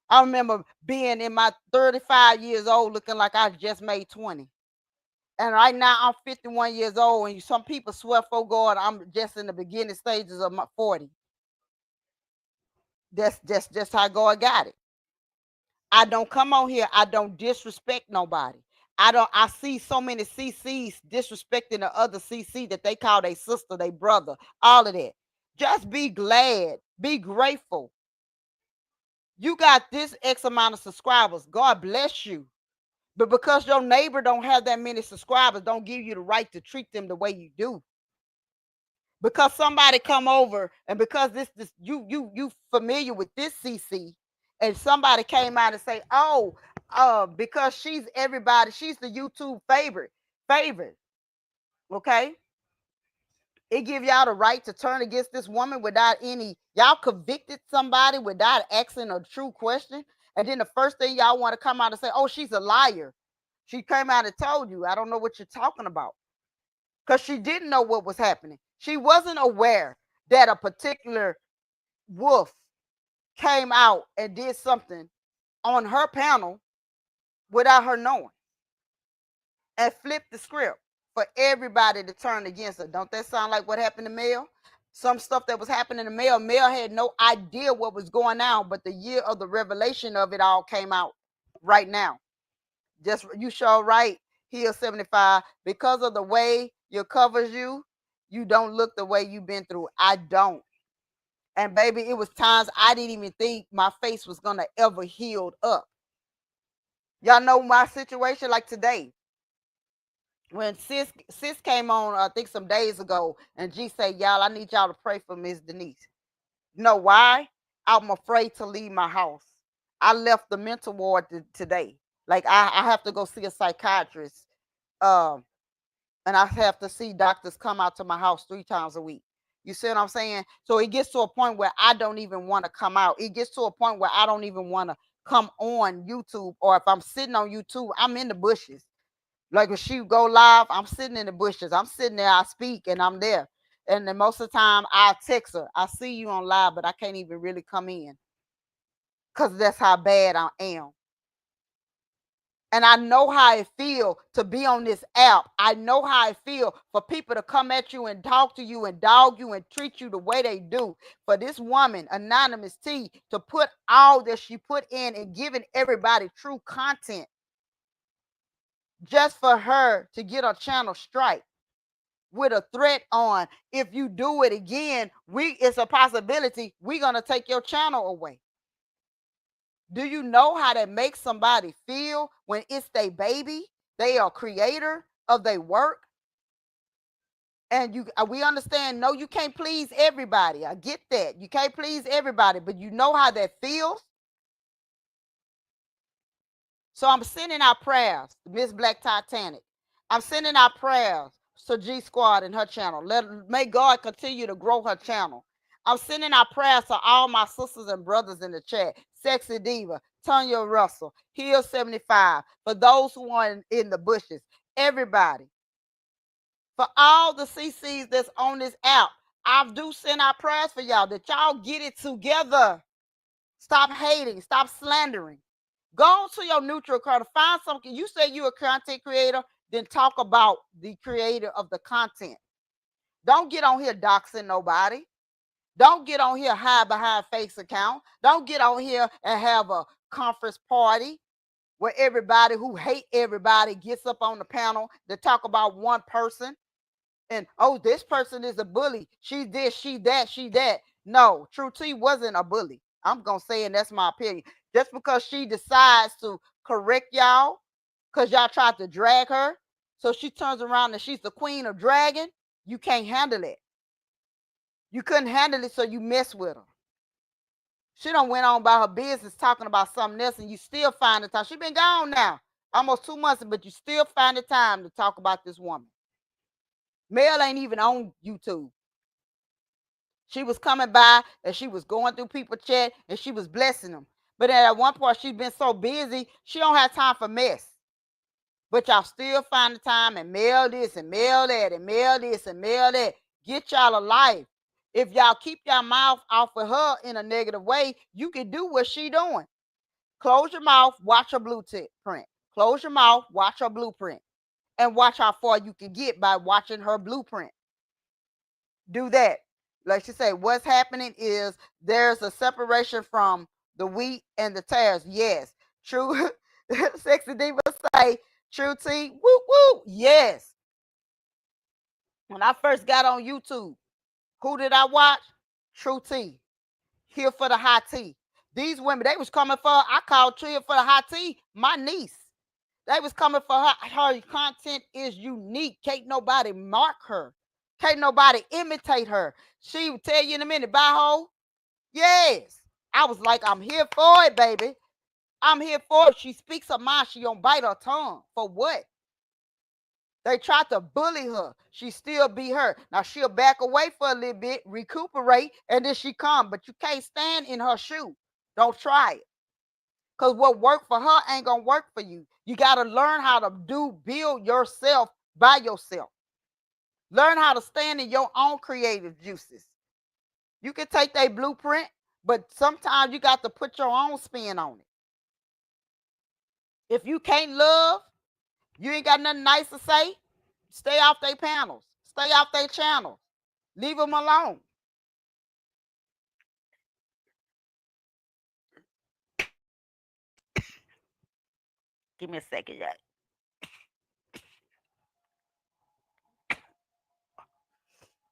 I remember being in my 35 years old, looking like I just made 20. And right now I'm 51 years old, and some people swear for God I'm just in the beginning stages of my 40. That's just how God got it. I don't come on here. I don't disrespect nobody. I see so many CCs disrespecting the other CC that they call their sister, their brother, all of that. Just be glad, be grateful. You got this X amount of subscribers. God bless you. But because your neighbor don't have that many subscribers, don't give you the right to treat them the way you do. Because somebody come over and because this you familiar with this CC, and somebody came out and say, oh, because she's the YouTube favorite. Okay, it give y'all the right to turn against this woman without y'all convicted somebody without asking a true question, and then the first thing y'all want to come out and say, oh, she's a liar. She came out and told you. I don't know what you're talking about, because she didn't know what was happening. She wasn't aware that a particular wolf came out and did something on her panel without her knowing, and flipped the script for everybody to turn against her. Don't that sound like what happened to Mel? Some stuff that was happening to Mel. Mel had no idea what was going on, but the year of the revelation of it all came out right now. Just you show right here, 75. Because of the way you covers you, you don't look the way you've been through. I don't. And baby, it was times I didn't even think my face was gonna ever healed up. Y'all know my situation like today. When sis came on, I think some days ago, and G said, y'all, I need y'all to pray for Miss Denise. You know why? I'm afraid to leave my house. I left the mental ward today. Like I have to go see a psychiatrist. Um, and I have to see doctors come out to my house 3 times a week. You see what I'm saying? So it gets to a point where I don't even want to come out. It gets to a point where I don't even want to come on YouTube, or if I'm sitting on YouTube, I'm in the bushes. Like when she go live, I'm sitting in the bushes. I'm sitting there, I speak, and I'm there. And then most of the time I text her, I see you on live, but I can't even really come in because that's how bad I am. And I know how it feels to be on this app. I know how it feels for people to come at you and talk to you and dog you and treat you the way they do. For this woman, Anonymous T, to put all that she put in and giving everybody true content just for her to get a channel strike with a threat on, if you do it again, it's a possibility we're going to take your channel away. Do you know how that makes somebody feel when it's their baby? They are creator of their work. And we understand, no, you can't please everybody. I get that. You can't please everybody, but you know how that feels. So I'm sending out prayers, Miss Black Titanic. I'm sending out prayers to G Squad and her channel. May God continue to grow her channel. I'm sending out prayers to all my sisters and brothers in the chat. Sexy Diva, Tanya Russell, Hill 75, for those who are in the bushes, everybody. For all the CCs that's on this app, I do send out prayers for y'all that y'all get it together. Stop hating, stop slandering. Go to your neutral card, find something. You say you're a content creator, then talk about the creator of the content. Don't get on here doxing nobody. Don't get on here hide behind fakes account. Don't get on here and have a conference party where everybody who hate everybody gets up on the panel to talk about one person. And, oh, this person is a bully. She this, she that, she that. No, True T wasn't a bully. I'm going to say, and that's my opinion. Just because she decides to correct y'all, because y'all tried to drag her, so she turns around and she's the queen of dragging, you can't handle it. You couldn't handle it, so you mess with her. She done went on about her business talking about something else, and you still find the time. She been gone now almost 2 months, but you still find the time to talk about this woman. Mel ain't even on YouTube. She was coming by and she was going through people's chat and she was blessing them. But at one point, she's been so busy, she don't have time for mess. But y'all still find the time and mail this and mail that and mail this and mail that. Get y'all a life. If y'all keep your mouth off of her in a negative way, you can do what she doing. Close your mouth, watch her blueprint. Close your mouth, watch her blueprint. And watch how far you can get by watching her blueprint. Do that. Like she said, what's happening is there's a separation from the wheat and the tares. Yes. True. Sexy Diva say, True T, woo woo. Yes. When I first got on YouTube, who did I watch? True T. Here for the high tea. These women, they was coming for, I called Here for the high tea, my niece. They was coming for her. Her content is unique. Can't nobody mark her. Can't nobody imitate her. She will tell you in a minute, bye ho. Yes. I was like, I'm here for it, baby. I'm here for it. She speaks her mind. She don't bite her tongue. For what? They tried to bully her. She still be her. Now she'll back away for a little bit, recuperate, and then she come. But you can't stand in her shoe. Don't try it. Because what worked for her ain't going to work for you. You got to learn how to build yourself by yourself. Learn how to stand in your own creative juices. You can take their blueprint, but sometimes you got to put your own spin on it. If you can't love, you ain't got nothing nice to say, stay off their panels. Stay off their channels. Leave them alone. Give me a second, y'all.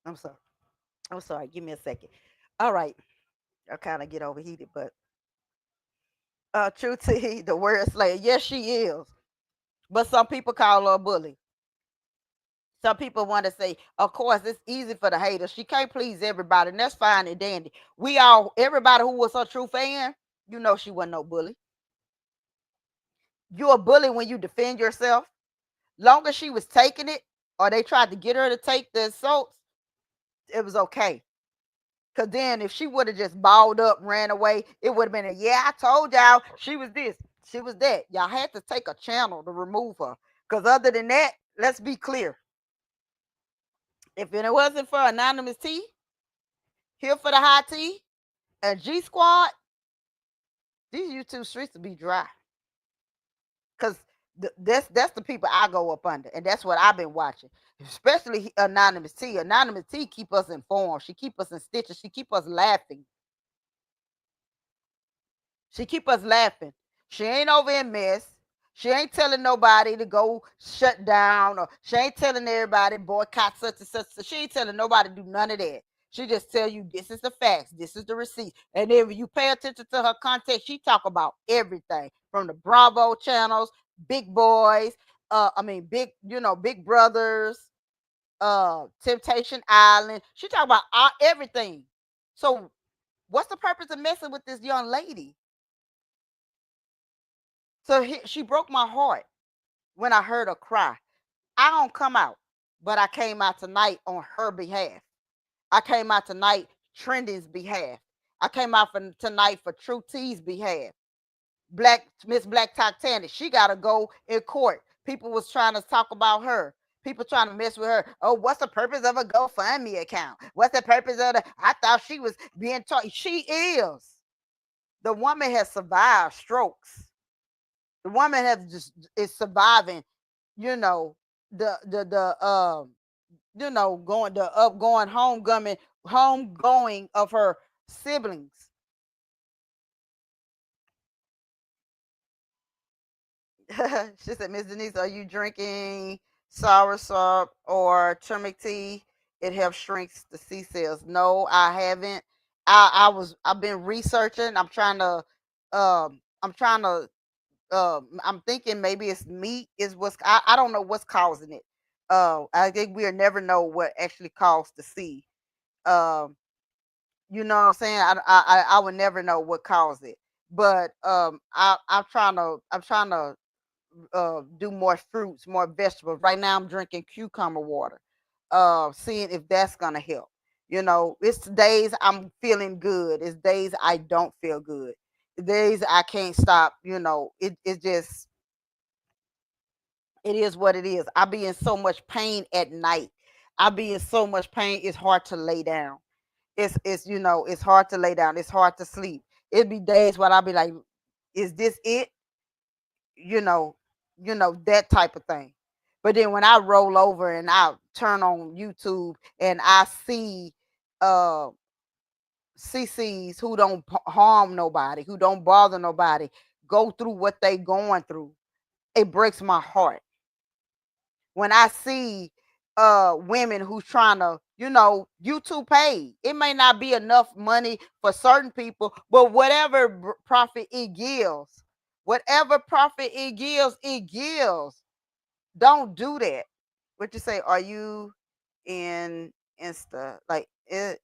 I'm sorry. I'm sorry. Give me a second. All right. I kind of get overheated, but True T, the word slayer. Yes, she is. But some people call her a bully. Some people want to say, of course, it's easy for the haters. She can't please everybody, and that's fine and dandy. Everybody who was her true fan, you know she wasn't no bully. You're a bully when you defend yourself. Long as she was taking it, or they tried to get her to take the insults, it was okay. Because then if she would have just balled up, ran away, it would have been yeah, I told y'all she was this, she was that. Y'all had to take a channel to remove her. Because other than that, let's be clear. If it wasn't for Anonymous T, Here for the High Tea, and G Squad, these YouTube streets would be dry. Because That's the people I go up under, and that's what I've been watching. Especially Anonymous T. Anonymous T keep us informed. She keep us in stitches. She keep us laughing. She keep us laughing. She ain't over in mess. She ain't telling nobody to go shut down, or she ain't telling everybody boycott such and such. She ain't telling nobody to do none of that. She just tell you this is the facts, this is the receipt. And then when you pay attention to her content, she talk about everything from the Bravo channels, Big Boys, big, Big Brothers, Temptation Island. She talk about everything. So what's the purpose of messing with this young lady? So she broke my heart when I heard her cry. I don't come out, but I came out tonight on her behalf. I came out tonight Trending's behalf. I came out for tonight for True T's behalf. Miss Black Titanic, she got to go in court. People was trying to talk about her. People trying to mess with her. Oh, what's the purpose of a GoFundMe account? What's the purpose of the? I thought she was being taught. She is. The woman has survived strokes. The woman has just is surviving, the going the upgoing homegoing of her siblings. She said, Miss Denise, are you drinking soursop or turmeric tea? It helps shrinks the C cells. No, I haven't. I've been researching. I'm thinking maybe it's meat is I don't know what's causing it. I think we'll never know what actually caused the C. Um, you know what I'm saying? I would never know what caused it. But I'm trying to do more fruits, more vegetables. Right now I'm drinking cucumber water. Seeing if that's gonna help. It's days I'm feeling good. It's days I don't feel good. Days I can't stop. It just it is what it is. I be in so much pain at night. I be in so much pain. It's hard to lay down. It's hard to lay down. It's hard to sleep. It'd be days when I'll be like, is this it? You know, that type of thing. But then when I roll over and I turn on YouTube and I see uh CCs who don't harm nobody, who don't bother nobody, go through what they going through, it breaks my heart. When I see women who's trying to, YouTube paid. It may not be enough money for certain people, but whatever profit it gives, it gives. Don't do that. What you say? Are you in Insta? Like it,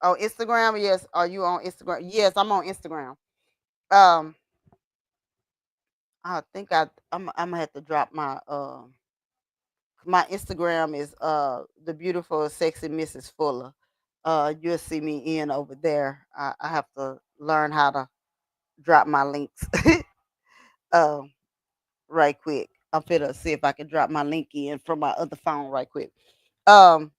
oh, Instagram? Yes. Are you on Instagram? Yes, I'm on Instagram. Um, I think I'm gonna have to drop my Instagram is the beautiful sexy Mrs. Fuller. You'll see me in over there. I have to learn how to drop my links um right quick. I'm finna see if I can drop my link in from my other phone right quick. Um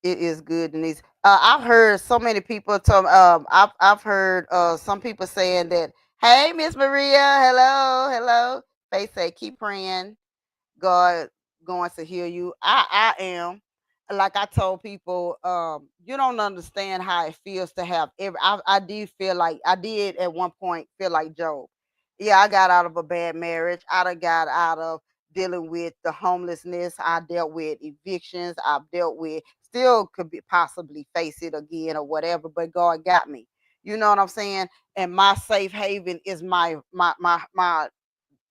it is good, Denise. I've heard so many people tell I've heard some people saying that, hey Miss Maria, hello, hello. They say keep praying. God going to heal you. I am. Like I told people, you don't understand how it feels to have I did feel like I did at one point feel like Job. Yeah, I got out of a bad marriage. I done got out of dealing with the homelessness. I dealt with evictions. I've dealt with still could be possibly face it again or whatever, but God got me. You know what I'm saying? And my safe haven is my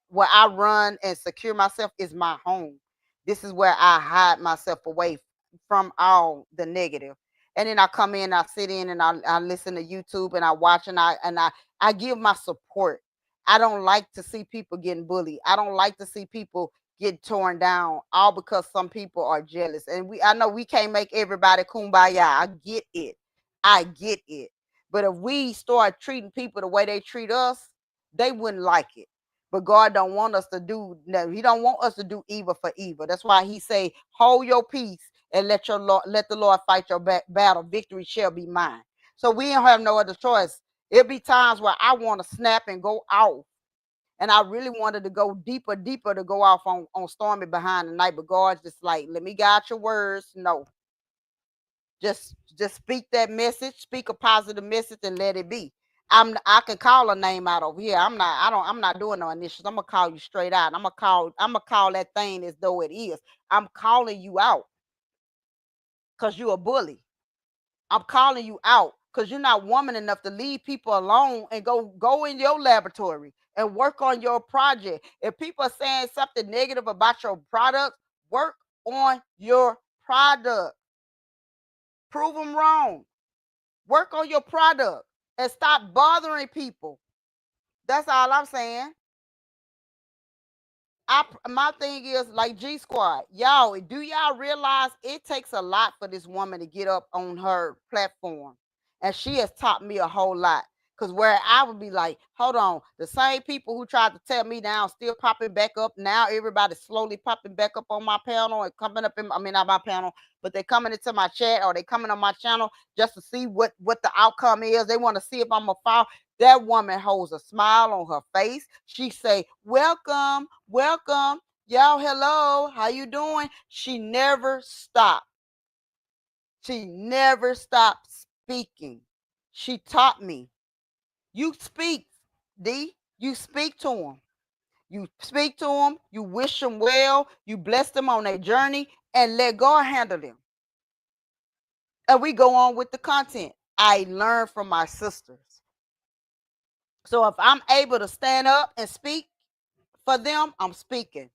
where I run and secure myself is my home. This is where I hide myself away from all the negative. And then I come in, I sit in, and I listen to YouTube and I watch and I give my support. I don't like to see people getting bullied. I don't like to see people get torn down all because some people are jealous. And I know we can't make everybody kumbaya. I get it. I get it. But if we start treating people the way they treat us, they wouldn't like it. But God don't want us to do no, He don't want us to do evil for evil. That's why He say, "Hold your peace and let the Lord fight your battle. Victory shall be mine." So we don't have no other choice. It'll be times where I want to snap and go out And I really wanted to go deeper, deeper to go off on Stormy behind the night, but God's just like, let me guide your words. No, just speak that message, speak a positive message, and let it be. I can call a name out over here. I'm not doing no initials. I'm gonna call you straight out. I'm gonna call that thing as though it is. I'm calling you out because you're a bully. I'm calling you out because you're not woman enough to leave people alone and go in your laboratory and work on your project. If people are saying something negative about your product, work on your product. Prove them wrong. Work on your product and stop bothering people. That's all I'm saying. My thing is like G Squad, y'all. Do y'all realize it takes a lot for this woman to get up on her platform, and she has taught me a whole lot. Cause where I would be like, hold on, the same people who tried to tell me down still popping back up. Now everybody's slowly popping back up on my panel and coming up in, I mean not my panel, but they're coming into my chat or they coming on my channel just to see what the outcome is. They want to see if I'm a fall. That woman holds a smile on her face. She say, welcome, welcome. Y'all, hello. How you doing? She never stopped. She never stopped speaking. She taught me. You speak, D. You speak to them. You speak to them. You wish them well. You bless them on their journey and let God handle them. And we go on with the content. I learn from my sisters. So if I'm able to stand up and speak for them, I'm speaking.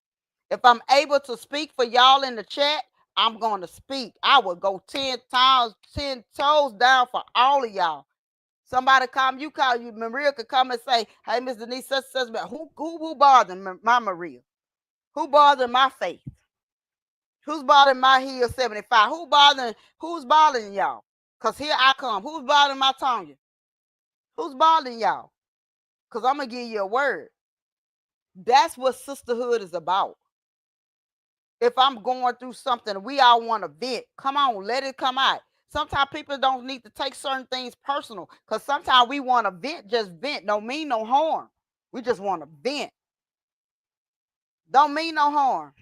If I'm able to speak for y'all in the chat, I'm going to speak. I would go 10 times, 10 toes down for all of y'all. Somebody come, you call you, Maria could come and say, hey, Miss Denise, such, who bothering my Maria? Who bothering my faith? Who's bothering my heel 75? Who's bothering y'all? Because here I come. Who's bothering my Tanya? Who's bothering y'all? Because I'm going to give you a word. That's what sisterhood is about. If I'm going through something, we all want to vent. Come on, let it come out. Sometimes people don't need to take certain things personal because sometimes we want to vent, just vent. Don't mean no harm. We just want to vent. Don't mean no harm.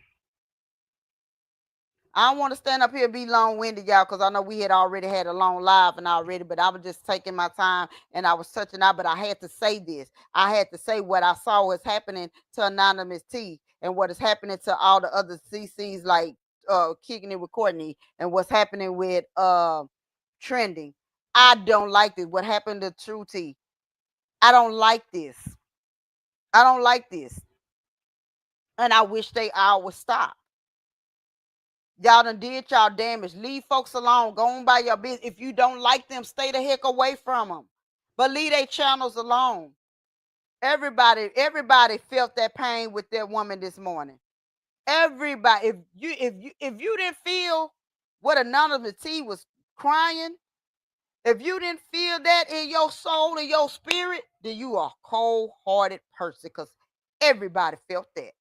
I don't want to stand up here and be long-winded, y'all, because I know we had already had a long live and already, but I was just taking my time and I was touching out, but I had to say this. I had to say what I saw was happening to Anonymous T and what is happening to all the other CCs like Kicking It with Courtney and what's happening with Trending. I don't like this. What happened to True T? I don't like this. I don't like this. And I wish they all would stop. Y'all done did y'all damage. Leave folks alone. Go on by your business. If you don't like them, stay the heck away from them. But leave their channels alone. Everybody felt that pain with that woman this morning. Everybody. If you didn't feel what Anonymous T was crying, if you didn't feel that in your soul and your spirit, then you are a cold-hearted person because everybody felt that.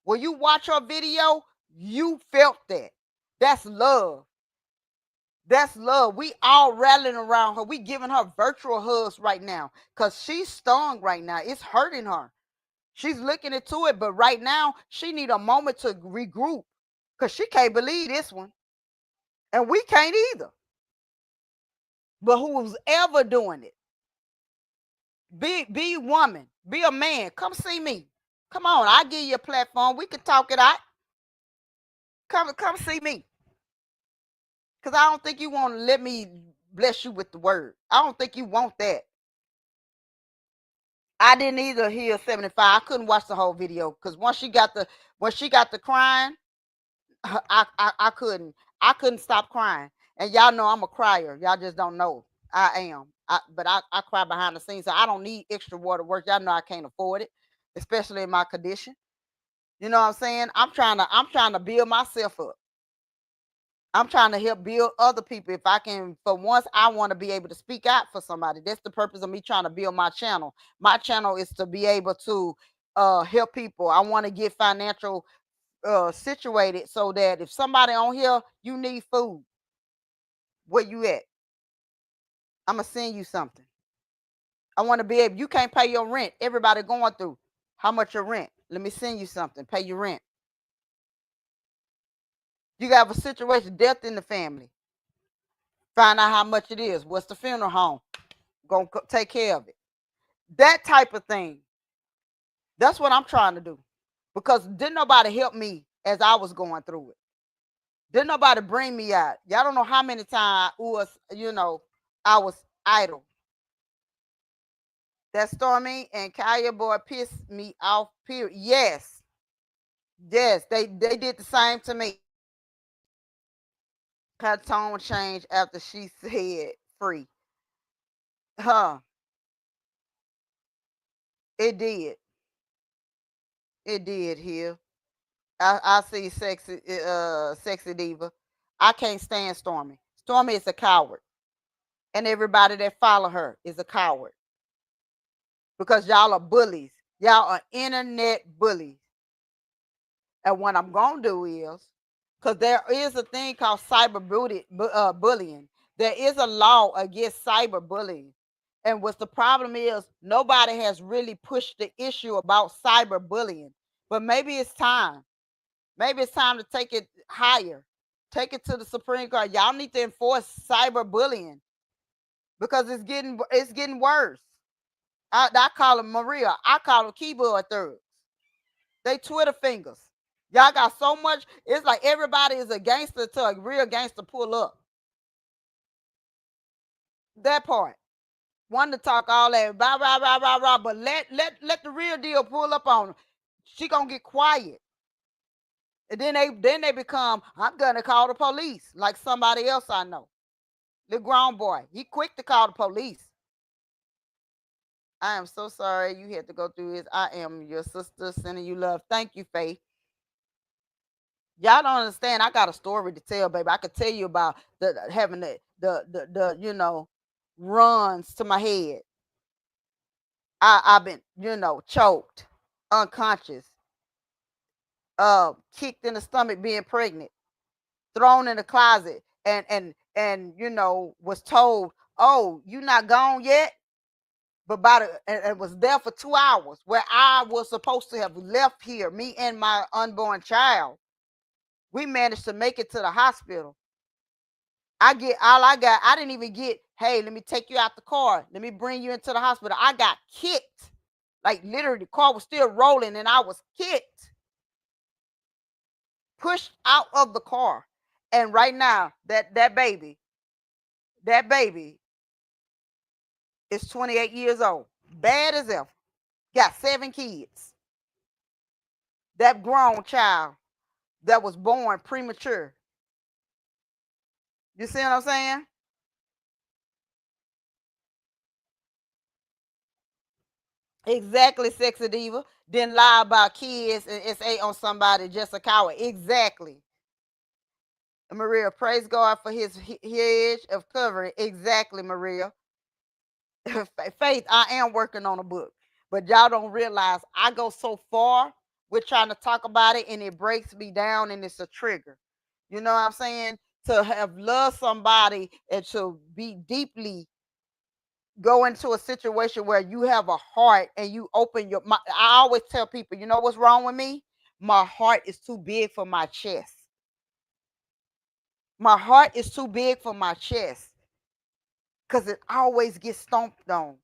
When you watch her video, you felt that. That's love. That's love. We all rallying around her. We giving her virtual hugs right now because she's stung right now. It's hurting her. She's looking into it, but right now she need a moment to regroup because she can't believe this one. And we can't either. But who's ever doing it? Be a woman. Be a man. Come see me. Come on. I'll give you a platform. We can talk it out. Come see me. Because I don't think you want to let me bless you with the word. I don't think you want that. I didn't either hear 75. I couldn't watch the whole video because once she got the crying, I couldn't stop crying. And y'all know I'm a crier. Y'all just don't know. I am. But I cry behind the scenes. So I don't need extra water work. Y'all know I can't afford it, especially in my condition. You know what I'm saying? I'm trying to build myself up. I'm trying to help build other people. If I can, for once, I want to be able to speak out for somebody. That's the purpose of me trying to build my channel. My channel is to be able to help people. I want to get financial situated so that if somebody on here, you need food, where you at? I'm gonna send you something. I want to be able. You can't pay your rent. Everybody going through. How much your rent? Let me send you something. Pay your rent. You got a situation, death in the family. Find out how much it is. What's the funeral home? Gonna take care of it. That type of thing. That's what I'm trying to do. Because didn't nobody help me as I was going through it. Didn't nobody bring me out. Y'all don't know how many times I was idle. That Stormy and Kaya boy pissed me off. Period. Yes. Yes, they did the same to me. Her tone changed after she said free. Huh. It did. It did here. I see sexy diva. I can't stand Stormy. Stormy is a coward. And everybody that follow her is a coward. Because y'all are bullies. Y'all are internet bullies. And what I'm gonna do is, because there is a thing called bullying. There is a law against cyberbullying. And what the problem is, nobody has really pushed the issue about cyberbullying. But maybe it's time. Maybe it's time to take it higher. Take it to the Supreme Court. Y'all need to enforce cyberbullying because it's getting worse. I call them Maria. I call them keyboard thugs. They Twitter fingers. Y'all got so much. It's like everybody is a gangster to a real gangster pull up. That part. One to talk all that blah blah blah blah blah, but let the real deal pull up on her. She gonna get quiet. And then they become, I'm gonna call the police, like somebody else I know. The grown boy. He quick to call the police. I am so sorry you had to go through this. I am your sister, sending you love. Thank you, Faith. Y'all don't understand. I got a story to tell, baby. I could tell you about having the runs to my head. I've been, choked, unconscious, kicked in the stomach being pregnant, thrown in the closet, and was told, oh, you not gone yet? But and was there for 2 hours where I was supposed to have left here, me and my unborn child. We managed to make it to the hospital. I didn't even get, hey, let me take you out the car. Let me bring you into the hospital. I got kicked. Like literally the car was still rolling and I was kicked. Pushed out of the car. And right now, that baby is 28 years old. Bad as ever. Got 7 kids. That grown child that was born premature. You see what I'm saying? Exactly, sexy diva. Didn't lie about kids and SA on somebody, just a coward. Exactly. Maria, praise God for his hedge of covering. Exactly, Maria. Faith, I am working on a book, but y'all don't realize I go so far with trying to talk about it and it breaks me down and it's a trigger. You know what I'm saying? To have loved somebody and to be deeply go into a situation where you have a heart and you open I always tell people, you know what's wrong with me? My heart is too big for my chest. My heart is too big for my chest because it always gets stomped on.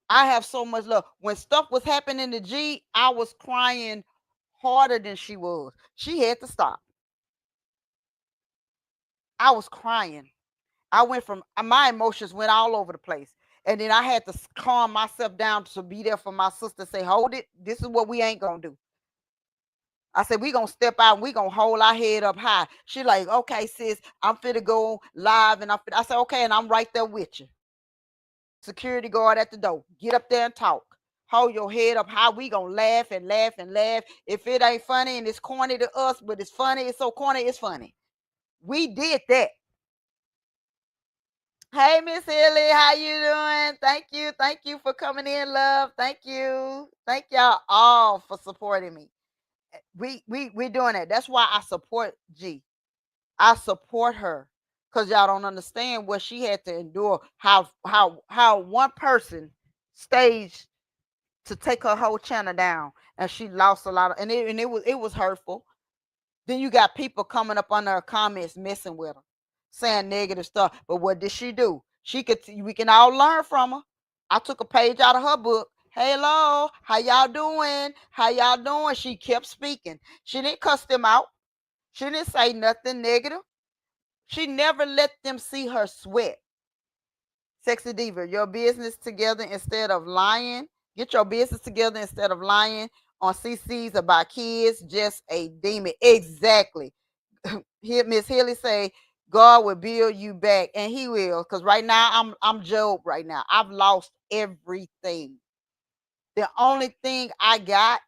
I have so much love. When stuff was happening to G, I was crying harder than she was. She had to stop. I was crying. I went from my emotions went all over the place. And then I had to calm myself down to be there for my sister. Say, hold it. This is what we ain't gonna do. I said, we gonna step out and we gonna hold our head up high. She like, okay, sis, I'm fit to go live. And I said, okay, and I'm right there with you. Security guard at the door. Get up there and talk. Hold your head up high. We gonna laugh and laugh and laugh. If it ain't funny and it's corny to us, but it's funny, it's so corny, it's funny. We did that. Hey, Miss Hilly, how you doing? Thank you for coming in, love. Thank you, thank y'all all for supporting me. We doing that. That's why I support G. I support her because y'all don't understand what she had to endure. How one person staged to take her whole channel down, and she lost a lot of, and it was hurtful. Then you got people coming up under her comments messing with her, saying negative stuff. But what did she do? We can all learn from her. I took a page out of her book. Hello, how y'all doing? How y'all doing? She kept speaking. She didn't cuss them out. She didn't say nothing negative. She never let them see her sweat. Sexy Diva, your business together instead of lying. Get your business together instead of lying on CCs about kids. Just a demon. Exactly. Here, Miss Hilly say, God will build you back, and He will. Cause right now I'm Job. Right now I've lost everything. The only thing I got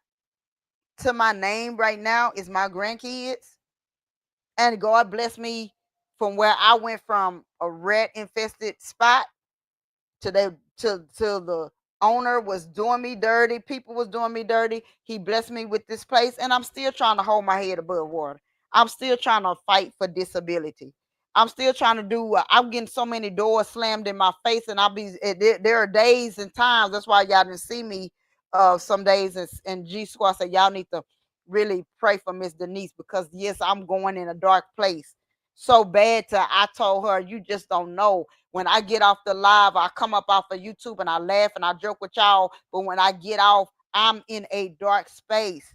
to my name right now is my grandkids, and God bless me from where I went from a rat infested spot to the owner was doing me dirty, people was doing me dirty. He blessed me with this place, and I'm still trying to hold my head above water. I'm still trying to fight for disability. I'm still trying to do. I'm getting so many doors slammed in my face, and there are days and times. That's why y'all didn't see me. Some days, and G Squad said y'all need to really pray for Miss Denise, because yes, I'm going in a dark place so bad. I told her, you just don't know. When I get off the live, I come up off of YouTube and I laugh and I joke with y'all. But when I get off, I'm in a dark space.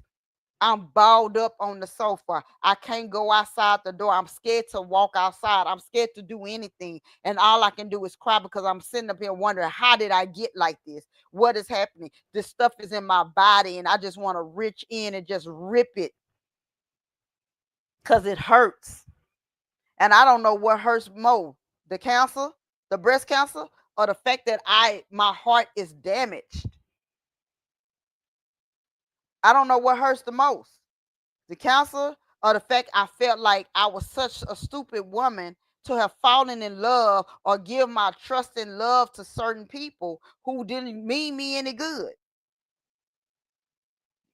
I'm balled up on the sofa. I can't go outside the door. I'm scared to walk outside. I'm scared to do anything. And all I can do is cry, because I'm sitting up here wondering, how did I get like this? What is happening? This stuff is in my body, and I just want to reach in and just rip it, because it hurts. And I don't know what hurts more, the cancer, the breast cancer, or the fact that my heart is damaged. I don't know what hurts the most, the cancer, or the fact I felt like I was such a stupid woman to have fallen in love or give my trust and love to certain people who didn't mean me any good.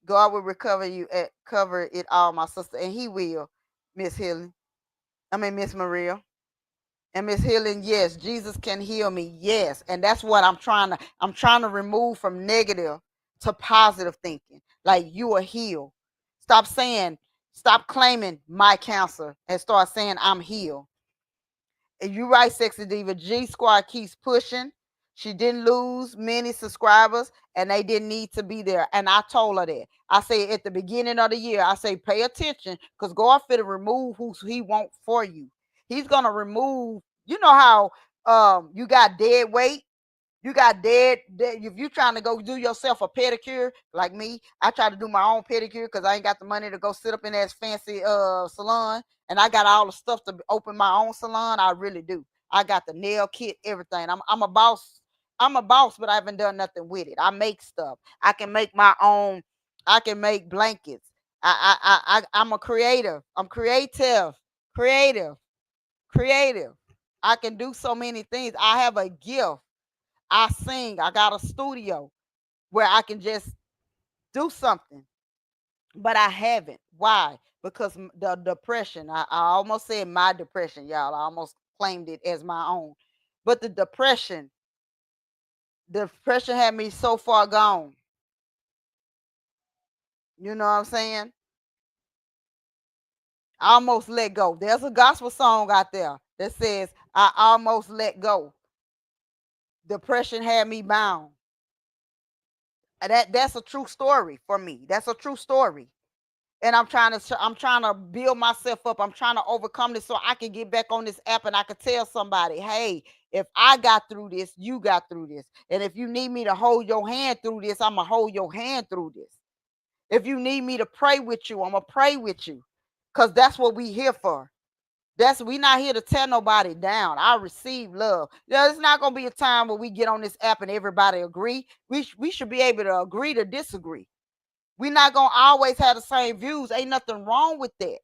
God will cover it all, my sister, and He will, Miss Helen. I mean, Miss Maria. And Miss Healing, yes, Jesus can heal me. Yes. And that's what I'm trying to remove from negative to positive thinking. Like, you are healed. Stop saying, stop claiming my cancer, and start saying I'm healed. And you right, Sexy Diva. G Squad keeps pushing. She didn't lose many subscribers, and they didn't need to be there. And I told her that. I say at the beginning of the year, I say pay attention, because God fit to remove who He want for you. He's gonna remove. You know how you got dead weight, you got dead. If you trying to go do yourself a pedicure, like me, I try to do my own pedicure because I ain't got the money to go sit up in that fancy salon, and I got all the stuff to open my own salon. I really do. I got the nail kit, everything. I'm a boss. I'm a boss, but I haven't done nothing with it. I make stuff. I can make my own. I can make blankets. I'm a creative. I'm creative, creative. I can do so many things. I have a gift. I sing. I got a studio where I can just do something, but I haven't. Why? Because the depression. I almost said my depression, y'all. I almost claimed it as my own. But the depression had me so far gone. You know what I'm saying? I almost let go. There's a gospel song out there that says, I almost let go. Depression had me bound. That's a true story for me. That's a true story. And I'm trying to build myself up. I'm trying to overcome this so I can get back on this app and I can tell somebody, hey, if I got through this, you got through this. And if you need me to hold your hand through this, I'm gonna hold your hand through this. If you need me to pray with you, I'm gonna pray with you. Cause that's what we here for. We not here to tear nobody down. I receive love. Yeah, it's not gonna be a time where we get on this app and everybody agree. We should be able to agree to disagree. We're not gonna always have the same views. Ain't nothing wrong with that.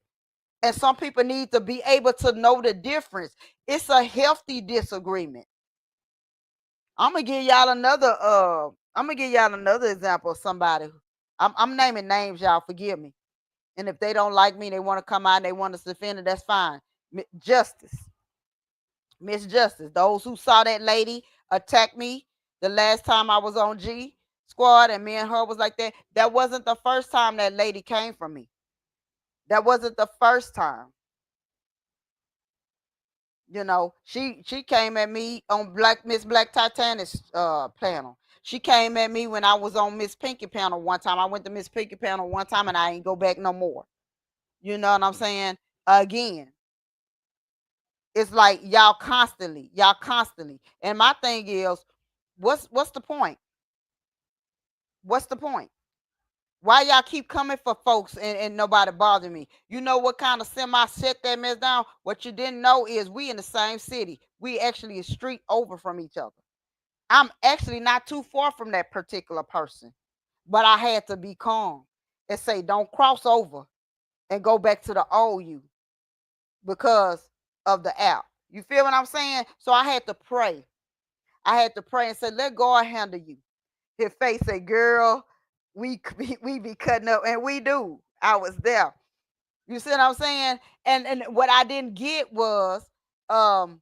And some people need to be able to know the difference. It's a healthy disagreement. I'm gonna give y'all another example of somebody. I'm naming names, y'all. Forgive me. And if they don't like me, they want to come out and they want to defend it, that's fine. Justice. Miss Justice. Those who saw that lady attack me the last time I was on G. squad and me and her was like that. That wasn't the first time that lady came from me. That wasn't the first time. You know, she came at me on Miss Black Titanic's panel. She came at me when I was on Miss Pinky panel one time. I went to Miss Pinky panel one time and I ain't go back no more. You know what I'm saying? Again, it's like y'all constantly. And my thing is, what's the point? What's the point? Why y'all keep coming for folks and nobody bother me? You know what kind of semi shut that mess down? What you didn't know is we in the same city. We actually a street over from each other. I'm actually not too far from that particular person. But I had to be calm and say, don't cross over and go back to the old you because of the app. You feel what I'm saying? So I had to pray. I had to pray and say, let God handle you. His face say, girl, we be cutting up, and we do. I was there. You see what I'm saying? And what I didn't get was, um,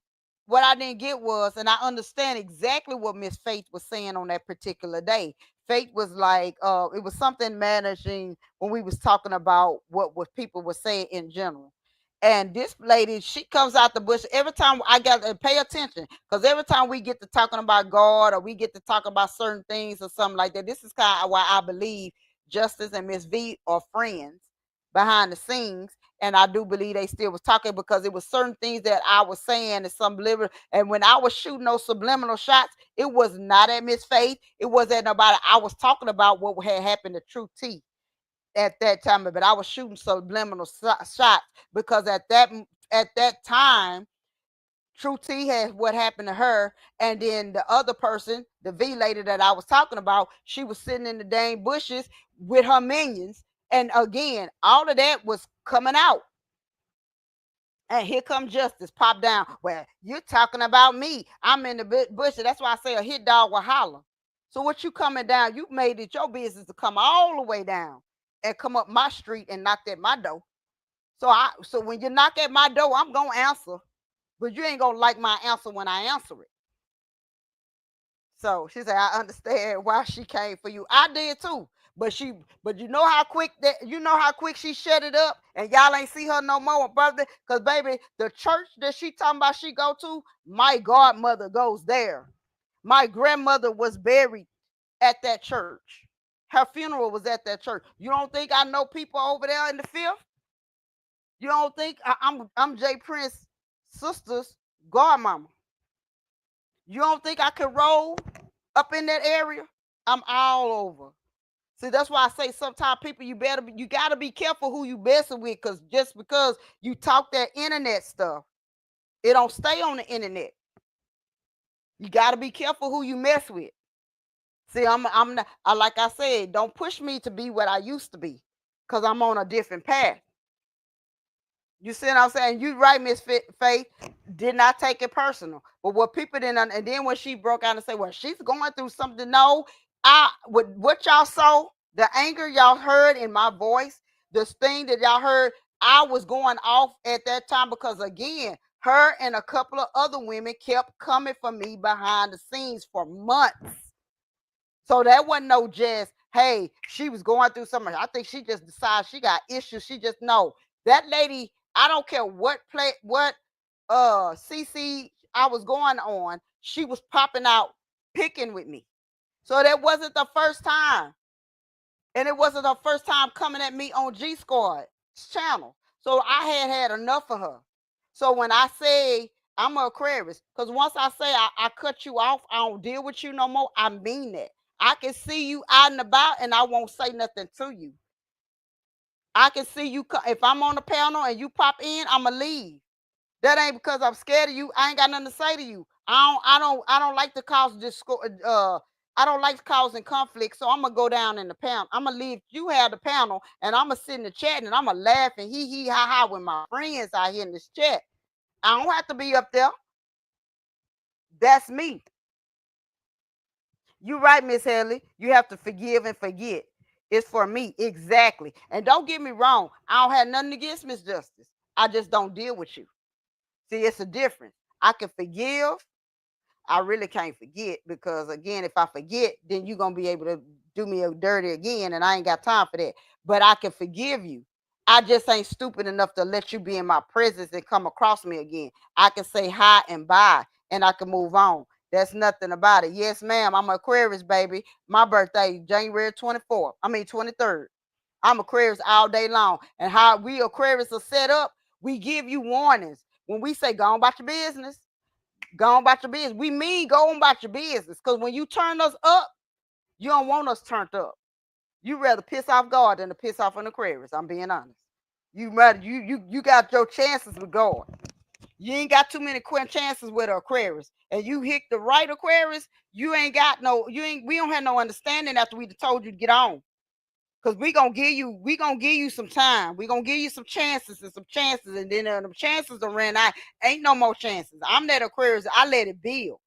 and I understand exactly what Miss Faith was saying on that particular day. Faith was like, it was something managing when we was talking about what people were saying in general. And this lady, she comes out the bush every time. I got to pay attention because every time we get to talking about God or we get to talk about certain things or something like that, this is kind of why I believe Justice and Miss V are friends behind the scenes. And I do believe they still was talking because it was certain things that I was saying and subliminal. And when I was shooting those subliminal shots, it was not at Miss Faith. It was at nobody. I was talking about what had happened to True T at that time, but I was shooting subliminal shots because at that time, True T had what happened to her, and then the other person, the V lady that I was talking about, she was sitting in the dang bushes with her minions, and again, all of that was coming out. And here come Justice pop down. Well, you're talking about me. I'm in the bush. That's why I say a hit dog will holler. So what you coming down? You made it your business to come all the way down and come up my street and knock at my door. So when you knock at my door, I'm gonna answer, but you ain't gonna like my answer when I answer it. So she said, I understand why she came for you. I did too. But you know how quick she shut it up and y'all ain't see her no more, brother. Cause baby, the church that she talking about she go to, my godmother goes there. My grandmother was buried at that church. Her funeral was at that church. You don't think I know people over there in the fifth? You don't think I'm Jay Prince sister's godmama? You don't think I could roll up in that area? I'm all over. See, that's why I say sometimes people you gotta be careful who you messing with, cause just because you talk that internet stuff, it don't stay on the internet. You gotta be careful who you mess with. See, I'm not, like I said, don't push me to be what I used to be, cause I'm on a different path. You see what I'm saying? You right, Miss Faith. Did not take it personal. But what people didn't, and then when she broke out and said, well, she's going through something. No, with what y'all saw, the anger y'all heard in my voice, this thing that y'all heard, I was going off at that time because again, her and a couple of other women kept coming for me behind the scenes for months. So that wasn't no just, hey, she was going through something. I think she just decided she got issues. She just know that lady. I don't care what CC I was going on. She was popping out picking with me. So that wasn't the first time. And it wasn't the first time coming at me on G Squad's channel. So I had enough of her. So when I say I'm a Aquarius, because once I say I cut you off, I don't deal with you no more, I mean that. I can see you out and about and I won't say nothing to you. I can see you if I'm on the panel and you pop in, I'ma leave. That ain't because I'm scared of you. I ain't got nothing to say to you. I don't like to cause discord. I don't like causing conflict, so I'm gonna go down in the panel. I'm gonna leave you have the panel, and I'm gonna sit in the chat and I'm gonna laugh and hee ha ha with my friends out here in this chat. I don't have to be up there. That's me. You right, Miss Haley. You have to forgive and forget. It's for me, exactly. And don't get me wrong. I don't have nothing against Miss Justice. I just don't deal with you. See, it's a difference. I can forgive. I really can't forget because again, if I forget, then you're gonna be able to do me a dirty again, and I ain't got time for that. But I can forgive you. I just ain't stupid enough to let you be in my presence and come across me again. I can say hi and bye, and I can move on. That's nothing about it. Yes, ma'am. I'm Aquarius, baby. My birthday, January 24th. I mean 23rd. I'm Aquarius all day long. And how we Aquarius are set up, we give you warnings. When we say go on about your business, go on about your business. We mean go on about your business. Because when you turn us up, you don't want us turned up. You rather piss off God than to piss off an Aquarius. I'm being honest. You rather you got your chances with God. You ain't got too many chances with Aquarius. And you hit the right Aquarius, you ain't got no, we don't have no understanding after we told you to get on. Cause we gonna give you some time. We gonna give you some chances, and then the chances are ran out. Ain't no more chances. I'm that Aquarius. I let it build.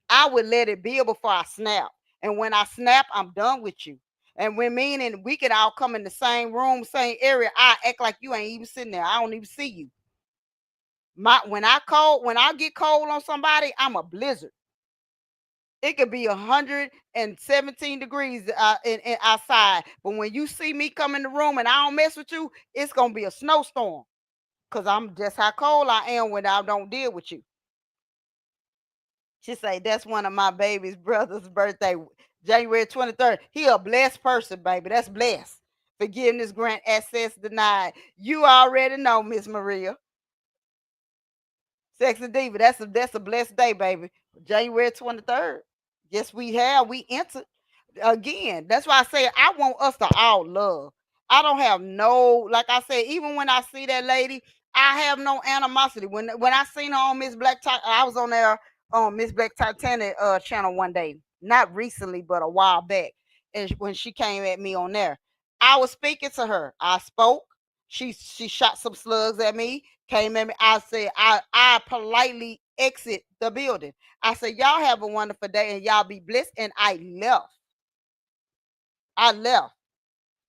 I would let it build before I snap. And when I snap, I'm done with you. And when meaning we could all come in the same room, same area, I act like you ain't even sitting there. I don't even see you. When I get cold on somebody, I'm a blizzard. It could be 117 degrees in outside, but when you see me come in the room and I don't mess with you, it's gonna be a snowstorm. Cause I'm just how cold I am when I don't deal with you. She say that's one of my baby's brother's birthday, January 23rd. He a blessed person, baby. That's blessed. Forgiveness grant, access denied. You already know, Miss Maria. Sexy Diva. That's a blessed day, baby. January 23rd. Yes, we entered again. That's why I say I want us to all love. I don't have no, like I said, even when I see that lady, I have no animosity. When I seen her on Miss Black, I was on there on Miss Black Titanic channel one day, not recently, but a while back, and when she came at me on there, I was speaking to her. I spoke. She shot some slugs at me. Came at me. I said I politely exit the building. I said y'all have a wonderful day and y'all be blessed. And I left. I left.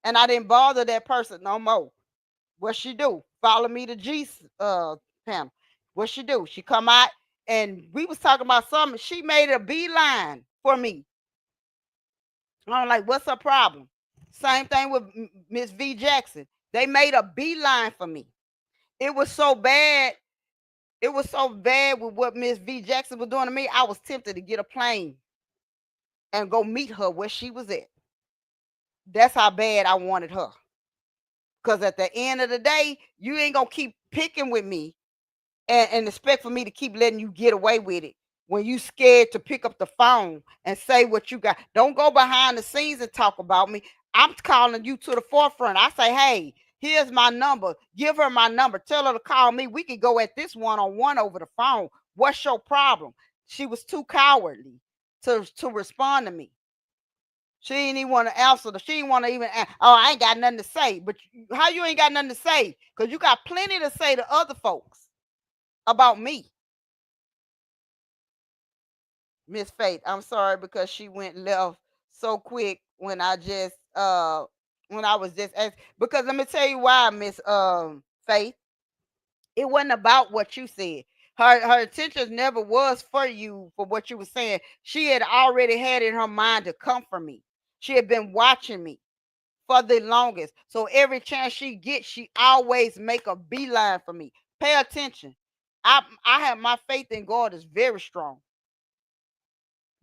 And I didn't bother that person no more. What she do? Follow me to G's panel. What she do? She come out and we was talking about something. She made a beeline for me. I'm like, what's her problem? Same thing with Miss V Jackson. They made a beeline for me. It was so bad. It was so bad with what Miss V Jackson was doing to me. I was tempted to get a plane and go meet her where she was at. That's how bad I wanted her. Because at the end of the day, you ain't gonna keep picking with me and expect for me to keep letting you get away with it when you scared to pick up the phone and say what you got. Don't go behind the scenes and talk about me. I'm calling you to the forefront. I say, hey, here's my number. Give her my number. Tell her to call me. We could go at this one-on-one over the phone. What's your problem? She was too cowardly to respond to me. She didn't even want to answer. She didn't want to even. Oh, I ain't got nothing to say. But how you ain't got nothing to say? Because you got plenty to say to other folks about me. Miss Faith, I'm sorry because she went left so quick when I was just because let me tell you why, Miss Faith. It wasn't about what you said. Her intentions never was for you for what you were saying. She had already had in her mind to come for me. She had been watching me for the longest. So every chance she gets, she always make a beeline for me. Pay attention. I have my faith in God is very strong.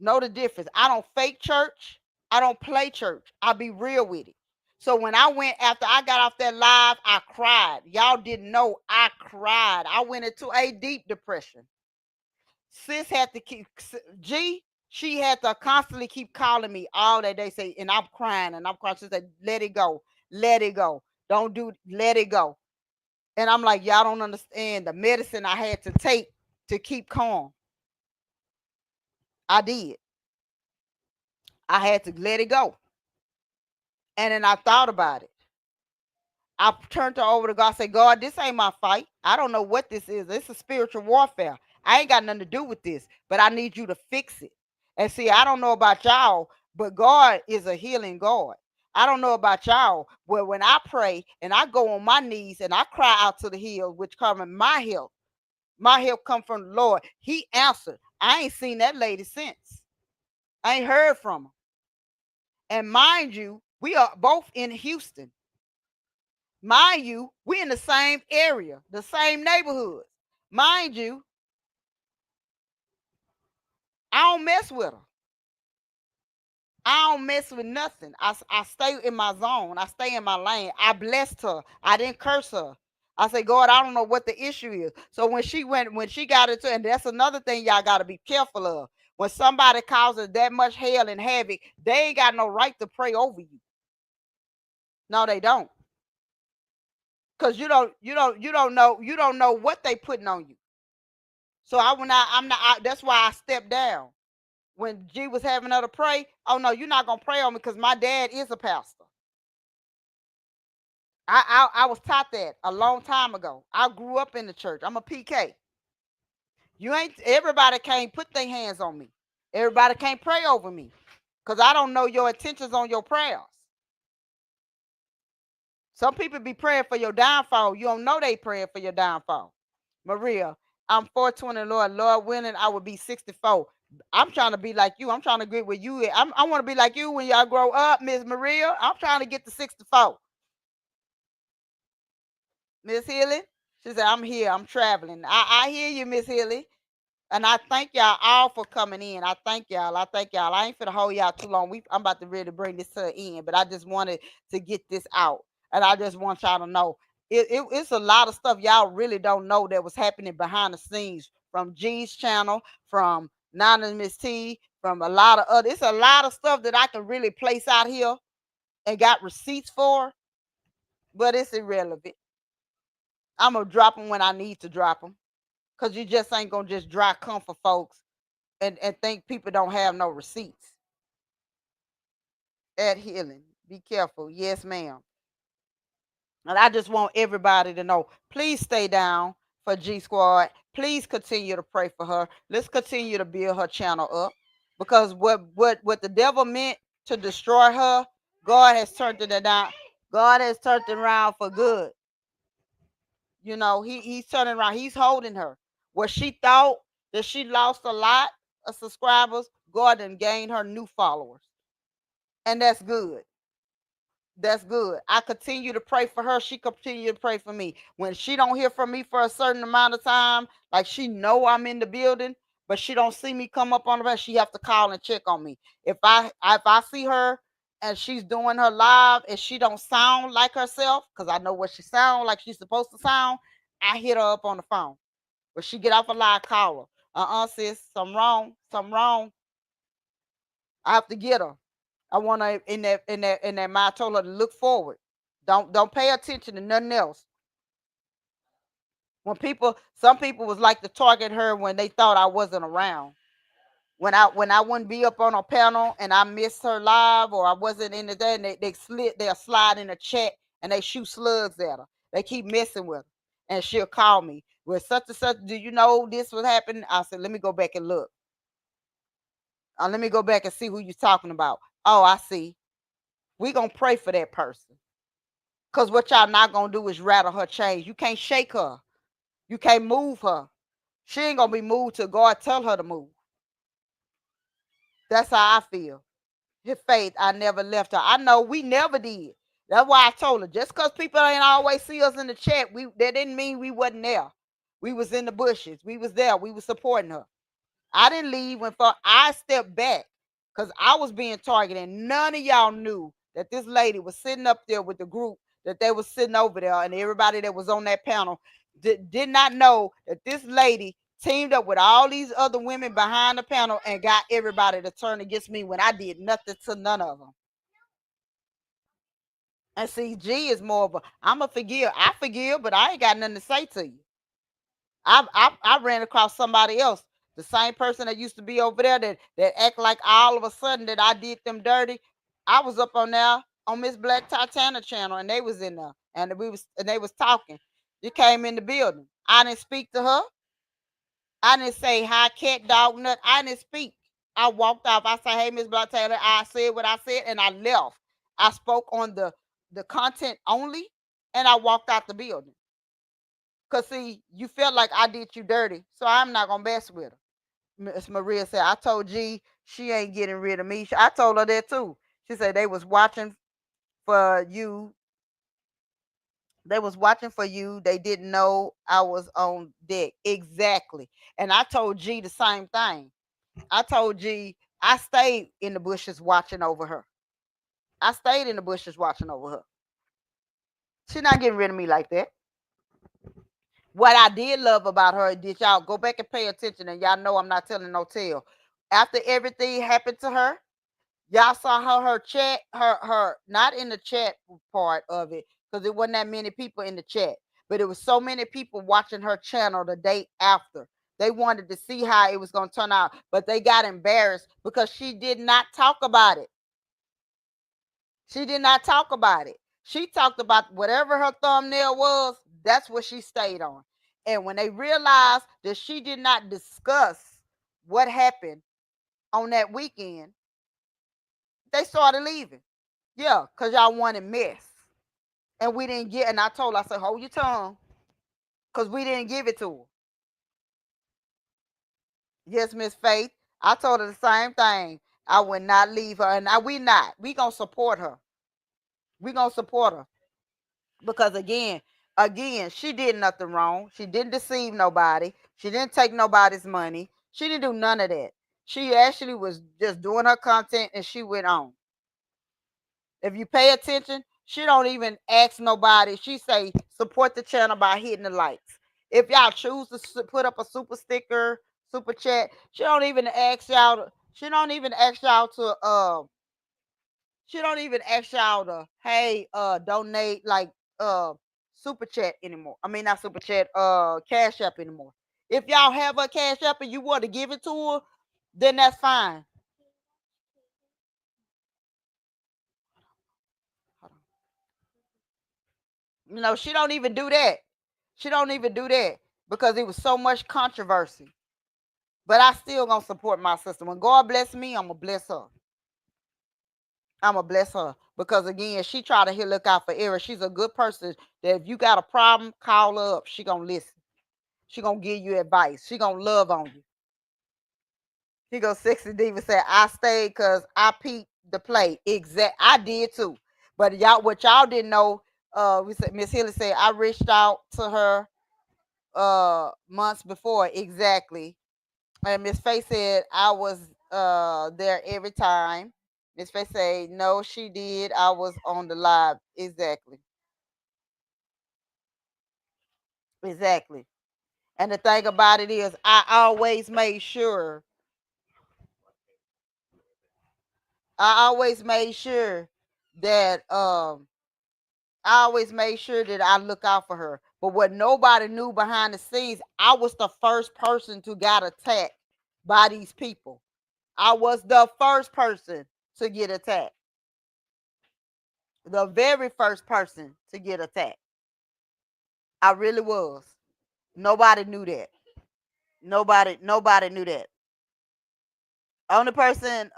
Know the difference. I don't fake church. I don't play church. I be real with it. So when I went after I got off that live, I cried. Y'all didn't know I cried. I went into a deep depression. Sis had to keep G. She had to constantly keep calling me all that day, say, and I'm crying and I'm crying. She said, "Let it go, let it go. Don't do, let it go." And I'm like, y'all don't understand the medicine I had to take to keep calm. I did. I had to let it go. And then I thought about it. I turned her over to God, say, God, this ain't my fight. I don't know what this is. It's a spiritual warfare. I ain't got nothing to do with this, but I need you to fix it. And see, I don't know about y'all, but God is a healing God. I don't know about y'all, but when I pray and I go on my knees and I cry out to the hills, which come in my help, My help come from the Lord. He answered. I ain't seen that lady since. I ain't heard from her. And mind you, we are both in Houston. Mind you, we in the same area, the same neighborhood. Mind you, I don't mess with her. I don't mess with nothing. I stay in my zone. I stay in my lane. I blessed her. I didn't curse her. I say, God, I don't know what the issue is. So when she got into, and that's another thing y'all got to be careful of. When somebody causes that much hell and havoc, they ain't got no right to pray over you. No, they don't. Cause you don't know what they putting on you. So that's why I stepped down. When G was having her to pray, oh no, you're not gonna pray on me because my dad is a pastor. I was taught that a long time ago. I grew up in the church. I'm a PK. Everybody can't put their hands on me. Everybody can't pray over me. Because I don't know your intentions on your prayers. Some people be praying for your downfall. You don't know they praying for your downfall. Maria, I'm 420, Lord. Lord willing, I will be 64. I'm trying to be like you. I'm trying to get with you. I want to be like you when y'all grow up, Miss Maria. I'm trying to get to 64. Miss Hilly, she said, I'm here. I'm traveling. I hear you, Miss Hilly. And I thank y'all all for coming in. I thank y'all. I ain't finna hold y'all too long. I'm about to really bring this to an end, but I just wanted to get this out. And I just want y'all to know it's a lot of stuff y'all really don't know that was happening behind the scenes from G's channel, from Anonymous T, from a lot of other. It's a lot of stuff that I can really place out here and got receipts for, but it's irrelevant. I'm gonna drop them when I need to drop them, cause you just ain't gonna just dry comfort folks and think people don't have no receipts. At healing, be careful. Yes, ma'am. And I just want everybody to know, please stay down for G Squad. Please continue to pray for her. Let's continue to build her channel up, because what the devil meant to destroy her, God has turned it down. God has turned it around for good. You know, he's turning around. He's holding her. Where she thought that she lost a lot of subscribers, God done gained her new followers. And that's good. That's good. I continue to pray for her. She continue to pray for me. When she don't hear from me for a certain amount of time, like she know I'm in the building, but she don't see me come up on the bed, she have to call and check on me. If I see her and she's doing her live and she don't sound like herself, because I know what she sound like she's supposed to sound, I hit her up on the phone. But she get off a live, call her. Sis, something wrong. Something wrong. I have to get her. I want to in that mind. I told her to look forward. Don't pay attention to nothing else. Some people was like to target her when they thought I wasn't around. When I wouldn't be up on a panel and I missed her live or I wasn't in the day, and they'll slide in the chat and they shoot slugs at her. They keep messing with her. And she'll call me with such and such. Do you know this was happening? I said, let me go back and look. Let me go back and see who you're talking about. Oh, I see. We gonna pray for that person. Because what y'all not gonna do is rattle her chains. You can't shake her. You can't move her. She ain't gonna be moved till God tell her to move. That's how I feel. His faith, I never left her. I know we never did. That's why I told her. Just because people ain't always see us in the chat, that didn't mean we wasn't there. We was in the bushes. We was there. We was supporting her. I didn't leave I stepped back because I was being targeted. None of y'all knew that this lady was sitting up there with the group, that they was sitting over there, and everybody that was on that panel did not know that this lady teamed up with all these other women behind the panel and got everybody to turn against me when I did nothing to none of them. And see, G is more of a, I'm a forgive. I forgive, but I ain't got nothing to say to you. I ran across somebody else, the same person that used to be over there that act like all of a sudden that I did them dirty. I was up on there on Miss Black Titana channel, and they was in there, and they was talking. You came in the building. I didn't speak to her. I didn't say hi, cat, dog, nut. I didn't speak. I walked off. I said, "Hey, Miss Black Taylor." I said what I said, and I left. I spoke on the content only, and I walked out the building. Cause see, you felt like I did you dirty, so I'm not gonna mess with her. Miss Maria said, I told G she ain't getting rid of me. I told her that too. She said they was watching for you. They was watching for you. They didn't know I was on deck. Exactly. And I told G the same thing. I told G I stayed in the bushes watching over her. I stayed in the bushes watching over her. She's not getting rid of me like that. What I did love about her, did y'all go back and pay attention, and y'all know I'm not telling no tale. After everything happened to her, y'all saw her chat, her not in the chat part of it, because it wasn't that many people in the chat, but it was so many people watching her channel the day after. They wanted to see how it was gonna turn out, but they got embarrassed because she did not talk about it. She did not talk about it. She talked about whatever her thumbnail was, that's what she stayed on. And when they realized that she did not discuss what happened on that weekend, they started leaving. Yeah, because y'all wanted mess. And we didn't get, and I told her, I said, hold your tongue, because we didn't give it to her. Yes, Miss Faith. I told her the same thing. I would not leave her. And now we not. We gonna support her. We gonna support her. Because again, she did nothing wrong. She didn't deceive nobody. She didn't take nobody's money. She didn't do none of that. She actually was just doing her content and she went on. If you pay attention, she don't even ask nobody. She say support the channel by hitting the likes. If y'all choose to put up a super sticker, super chat, she don't even ask y'all. She don't even ask y'all to she don't even ask y'all to hey donate like super chat anymore. I mean not super chat, cash app anymore. If y'all have a cash app and you want to give it to her, then that's fine. You know, she don't even do that. She don't even do that because it was so much controversy. But I still gonna support my sister. When God bless me, I'm gonna bless her. I'm gonna bless her because again, she try to look out for Eric. She's a good person. That if you got a problem, call her up. She gonna listen. She gonna give you advice. She gonna love on you. He goes, Sexy Diva said, I stayed because I peeped the play. Exact. I did too. But y'all, what y'all didn't know, we said Miss Hilly said I reached out to her months before. Exactly. And Miss Faye said I was there every time. Miss Faye said, no, she did. I was on the live. Exactly. Exactly. And the thing about it is I always made sure that I always made sure that I look out for her. But what nobody knew behind the scenes, I was the first person to get attacked by these people. I was the first person to get attacked. The very first person to get attacked. I really was. Nobody knew that. Nobody knew that. Only person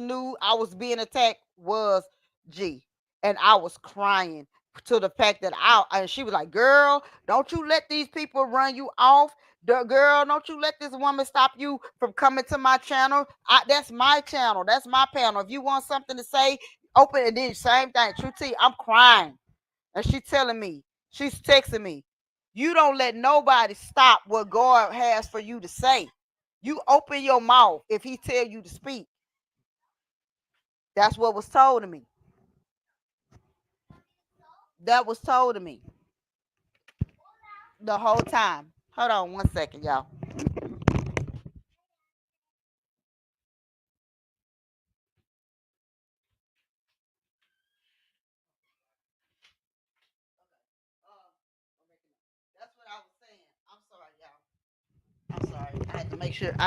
knew I was being attacked was G. And I was crying to the fact that and she was like, girl, don't you let these people run you off. Girl, don't you let this woman stop you from coming to my channel. That's my channel. That's my panel. If you want something to say, open it. Then same thing. True T, I'm crying. And she's telling me, she's texting me, you don't let nobody stop what God has for you to say. You open your mouth if he tell you to speak. That's what was told to me. That was told to me the whole time. Hold on 1 second, y'all. That's what I was saying. I'm sorry, y'all. I'm sorry. I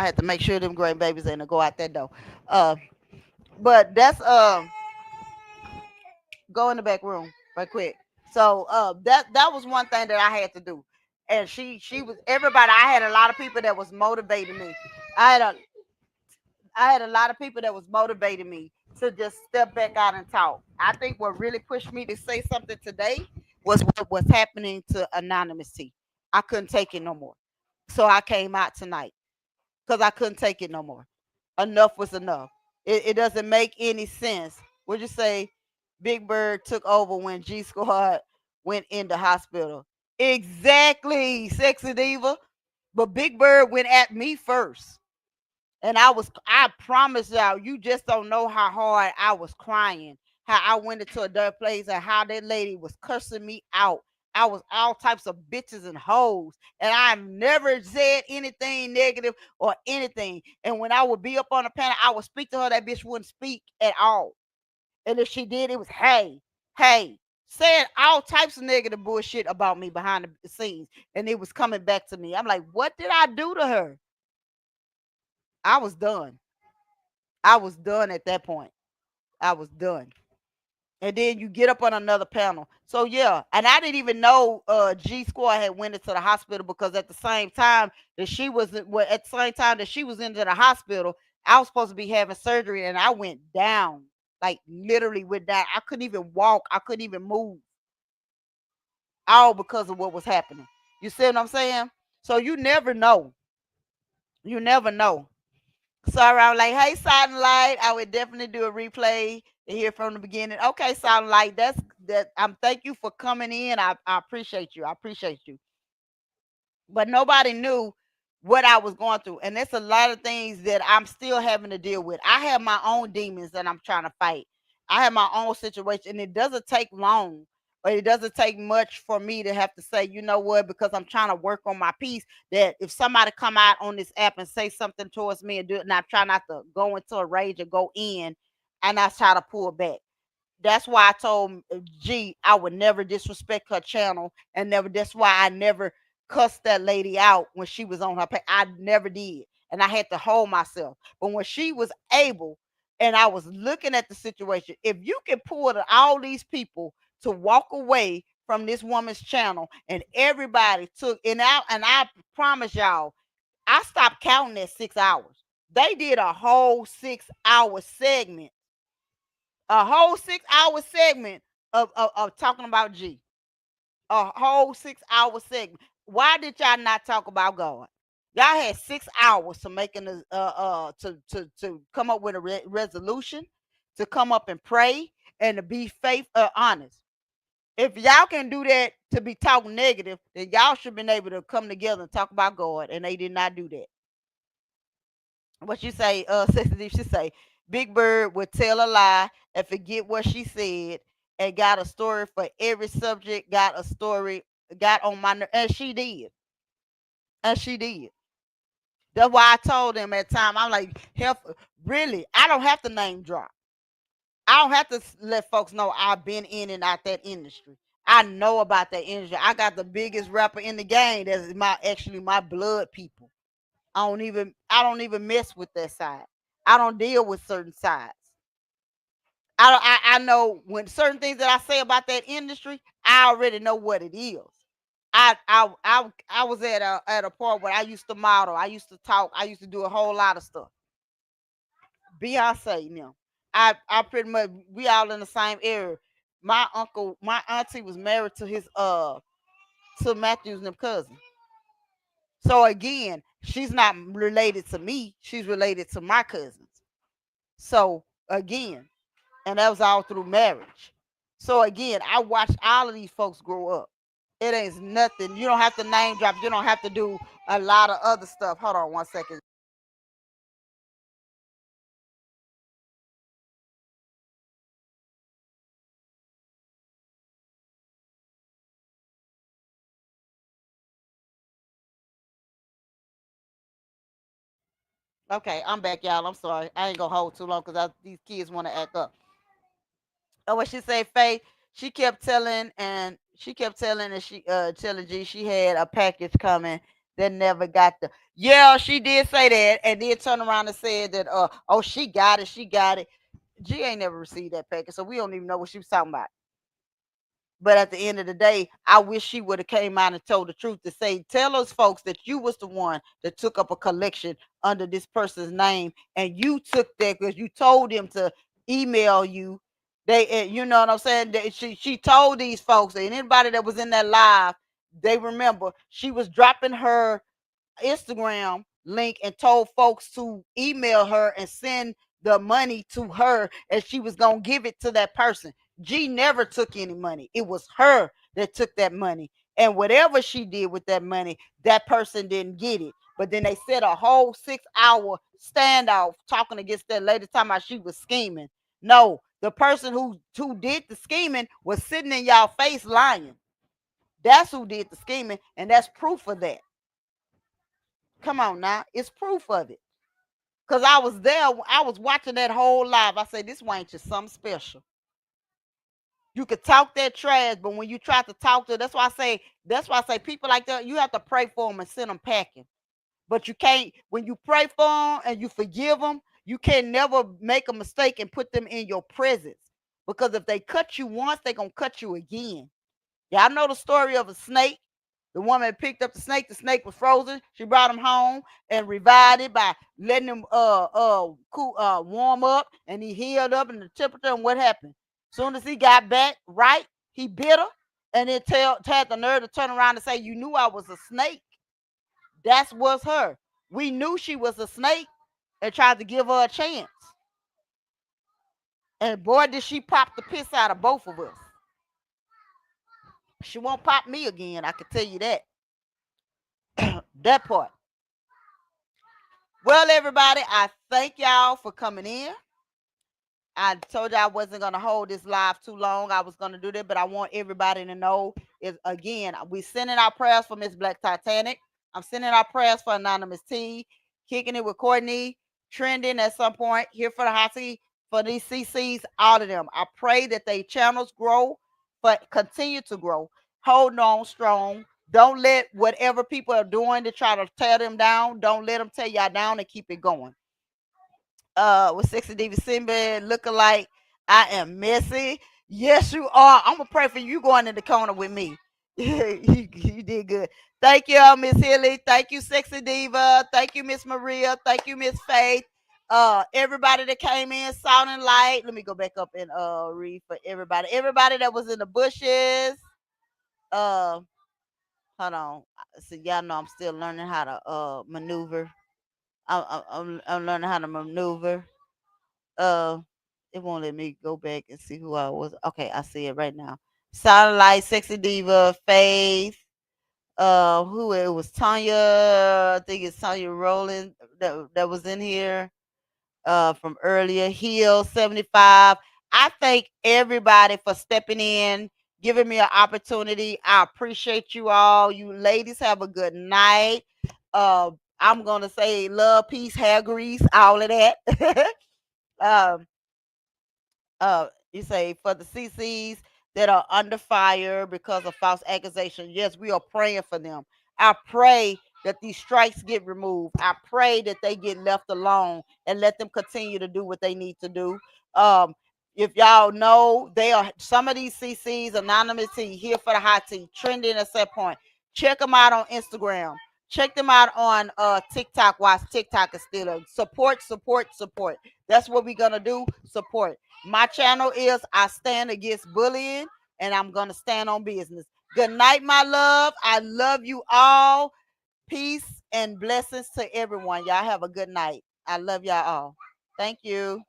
had to make sure them grandbabies ain't to go out that door. Uh, but that's go in the back room right quick. So that was one thing that I had to do. And she was everybody. I had a lot of people that was motivating me. I had a I had a lot of people that was motivating me to just step back out and talk. I think what really pushed me to say something today was what was happening to Anonymous T. I couldn't take it no more. So I came out tonight because I couldn't take it no more. Enough was enough. It doesn't make any sense. Would you say Big Bird took over when G Squad went in the hospital? Exactly, Sexy Diva. But Big Bird went at me first. And I promise y'all, you just don't know how hard I was crying, how I went into a dark place, and how that lady was cursing me out. I was all types of bitches and hoes, and I've never said anything negative or anything. And when I would be up on the panel, I would speak to her. That bitch wouldn't speak at all. And if she did, it was hey, saying all types of negative bullshit about me behind the scenes, and it was coming back to me. I'm like, what did I do to her? I was done. I was done at that point. I was done. And then you get up on another panel. So yeah, and I didn't even know G Squad had went into the hospital because at the same time that she was well, at the same time that she was into the hospital, I was supposed to be having surgery and I went down. Like literally went down. I couldn't even walk. I couldn't even move. All because of what was happening. You see what I'm saying? So you never know. You never know. So I'm like, hey, Silent Light, I would definitely do a replay to hear from the beginning. Okay, Silent Light, that's that. Thank you for coming in. I appreciate you. I appreciate you. But nobody knew what I was going through, and there's a lot of things that I'm still having to deal with. I have my own demons that I'm trying to fight. I have my own situation, and it doesn't take long, or it doesn't take much for me to have to say, you know what, because I'm trying to work on my peace. That if somebody come out on this app and say something towards me and do it, and I try not to go into a rage or go in, and I try to pull back. That's why I told G I would never disrespect her channel and never. That's why I never cussed that lady out when she was on her page. I never did, and I had to hold myself. But when she was able, and I was looking at the situation, if you can pull all these people to walk away from this woman's channel, and everybody took and I promise y'all, I stopped counting at 6 hours. They did a whole 6 hour segment, a whole 6 hour segment of talking about G. A whole 6 hour segment. Why did y'all not talk about God? Y'all had 6 hours to making a to come up with a resolution, to come up and pray, and to be faith honest. If y'all can do that to be talking negative, then y'all should have been able to come together and talk about God, and they did not do that. What you say, Sexy she say, Big Bird would tell a lie and forget what she said and got a story for every subject, got a story, got on my and she did. And she did. That's why I told them at the time, I'm like, hell, really, I don't have to name drop. I don't have to let folks know I've been in and out that industry. I know about that industry. I got the biggest rapper in the game that's my blood people. I don't even mess with that side. I don't deal with certain sides. I know when certain things that I say about that industry, I already know what it is. I was at a point where I used to model, I used to talk, I used to do a whole lot of stuff. Beyonce, you know, I pretty much we all in the same area. My auntie was married to his to Matthew's and them cousin. So again, she's not related to me. She's related to my cousins. So again, and that was all through marriage. So again, I watched all of these folks grow up. It ain't nothing. You don't have to name drop. You don't have to do a lot of other stuff. Hold on 1 second. Okay, I'm back, y'all. I'm sorry. I ain't gonna hold too long because these kids want to act up. Oh, what she say, Faith? She kept telling and she telling G she had a package coming that never got the. Yeah, she did say that, and then turn around and said that oh she got it, she got it. G ain't never received that package, so we don't even know what she was talking about. But at the end of the day, I wish she would have came out and told the truth to say, tell us folks that you was the one that took up a collection under this person's name, and you took that because you told them to email you You know what I'm saying? She told these folks, and anybody that was in that live, they remember she was dropping her Instagram link and told folks to email her and send the money to her, and she was gonna give it to that person. G never took any money. It was her that took that money. And whatever she did with that money, that person didn't get it. But then they said a whole 6 hour standoff talking against that lady, talking about she was scheming. No, the person who did the scheming was sitting in y'all face lying. That's who did the scheming, and that's proof of that. Come on now, it's proof of it. Cause I was there, I was watching that whole live. I said, this ain't just something special. You could talk that trash, but when you try to talk to, that's why I say people like that, you have to pray for them and send them packing. But you can't, when you pray for them and you forgive them, you can never make a mistake and put them in your presence. Because if they cut you once, they're gonna cut you again. Y'all know the story of a snake. The woman picked up the snake was frozen. She brought him home and revived it by letting him cool warm up, and he healed up in the temperature. And what happened? Soon as he got back right, he bit her, and then had the nerve to turn around and say, "You knew I was a snake." That was her. We knew she was a snake and tried to give her a chance. And boy, did she pop the piss out of both of us. She won't pop me again, I can tell you that. That part. Well, everybody, I thank y'all for coming in. I told you I wasn't going to hold this live too long. I was going to do that, but I want everybody to know is, again, we sending our prayers for Miss Black Titanic. I'm sending our prayers for Anonymous T, kicking it with Courtney, trending at some point, here for the hot tea, for these CCs, all of them. I pray that they channels grow, but continue to grow. Hold on strong. Don't let whatever people are doing to try to tear them down, don't let them tear y'all down, and keep it going. With Sexy Diva Simba looking like I am messy. Yes, you are. I'm gonna pray for you going in the corner with me. You did good. Thank you, Miss Hilly. Thank you, Sexy Diva. Thank you, Miss Maria. Thank you, Miss Faith. Everybody that came in, sound and light. Let me go back up and read for everybody. Everybody that was in the bushes. Uh, hold on. So y'all know I'm still learning how to maneuver. I'm learning how to maneuver. Uh, it won't let me go back and see who I was. Okay, I see it right now. Silent Light, Sexy Diva, Faith. Who it was? Tanya. I think it's Tanya Rowland that was in here. From earlier. Heal 75. I thank everybody for stepping in, giving me an opportunity. I appreciate you all. You ladies have a good night. Uh, I'm gonna say love, peace, hair grease, all of that. um, you say for the CCs that are under fire because of false accusation. Yes, we are praying for them. I pray that these strikes get removed. I pray that they get left alone and let them continue to do what they need to do. Um, if y'all know, they are some of these CCs, anonymous tea, here for the hot tea, trending at set point. Check them out on Instagram. Check them out on TikTok while TikTok is still a support, support, support. That's what we're gonna do. Support. My channel is I Stand Against Bullying, and I'm gonna stand on business. Good night, my love. I love you all. Peace and blessings to everyone. Y'all have a good night. I love y'all all. Thank you.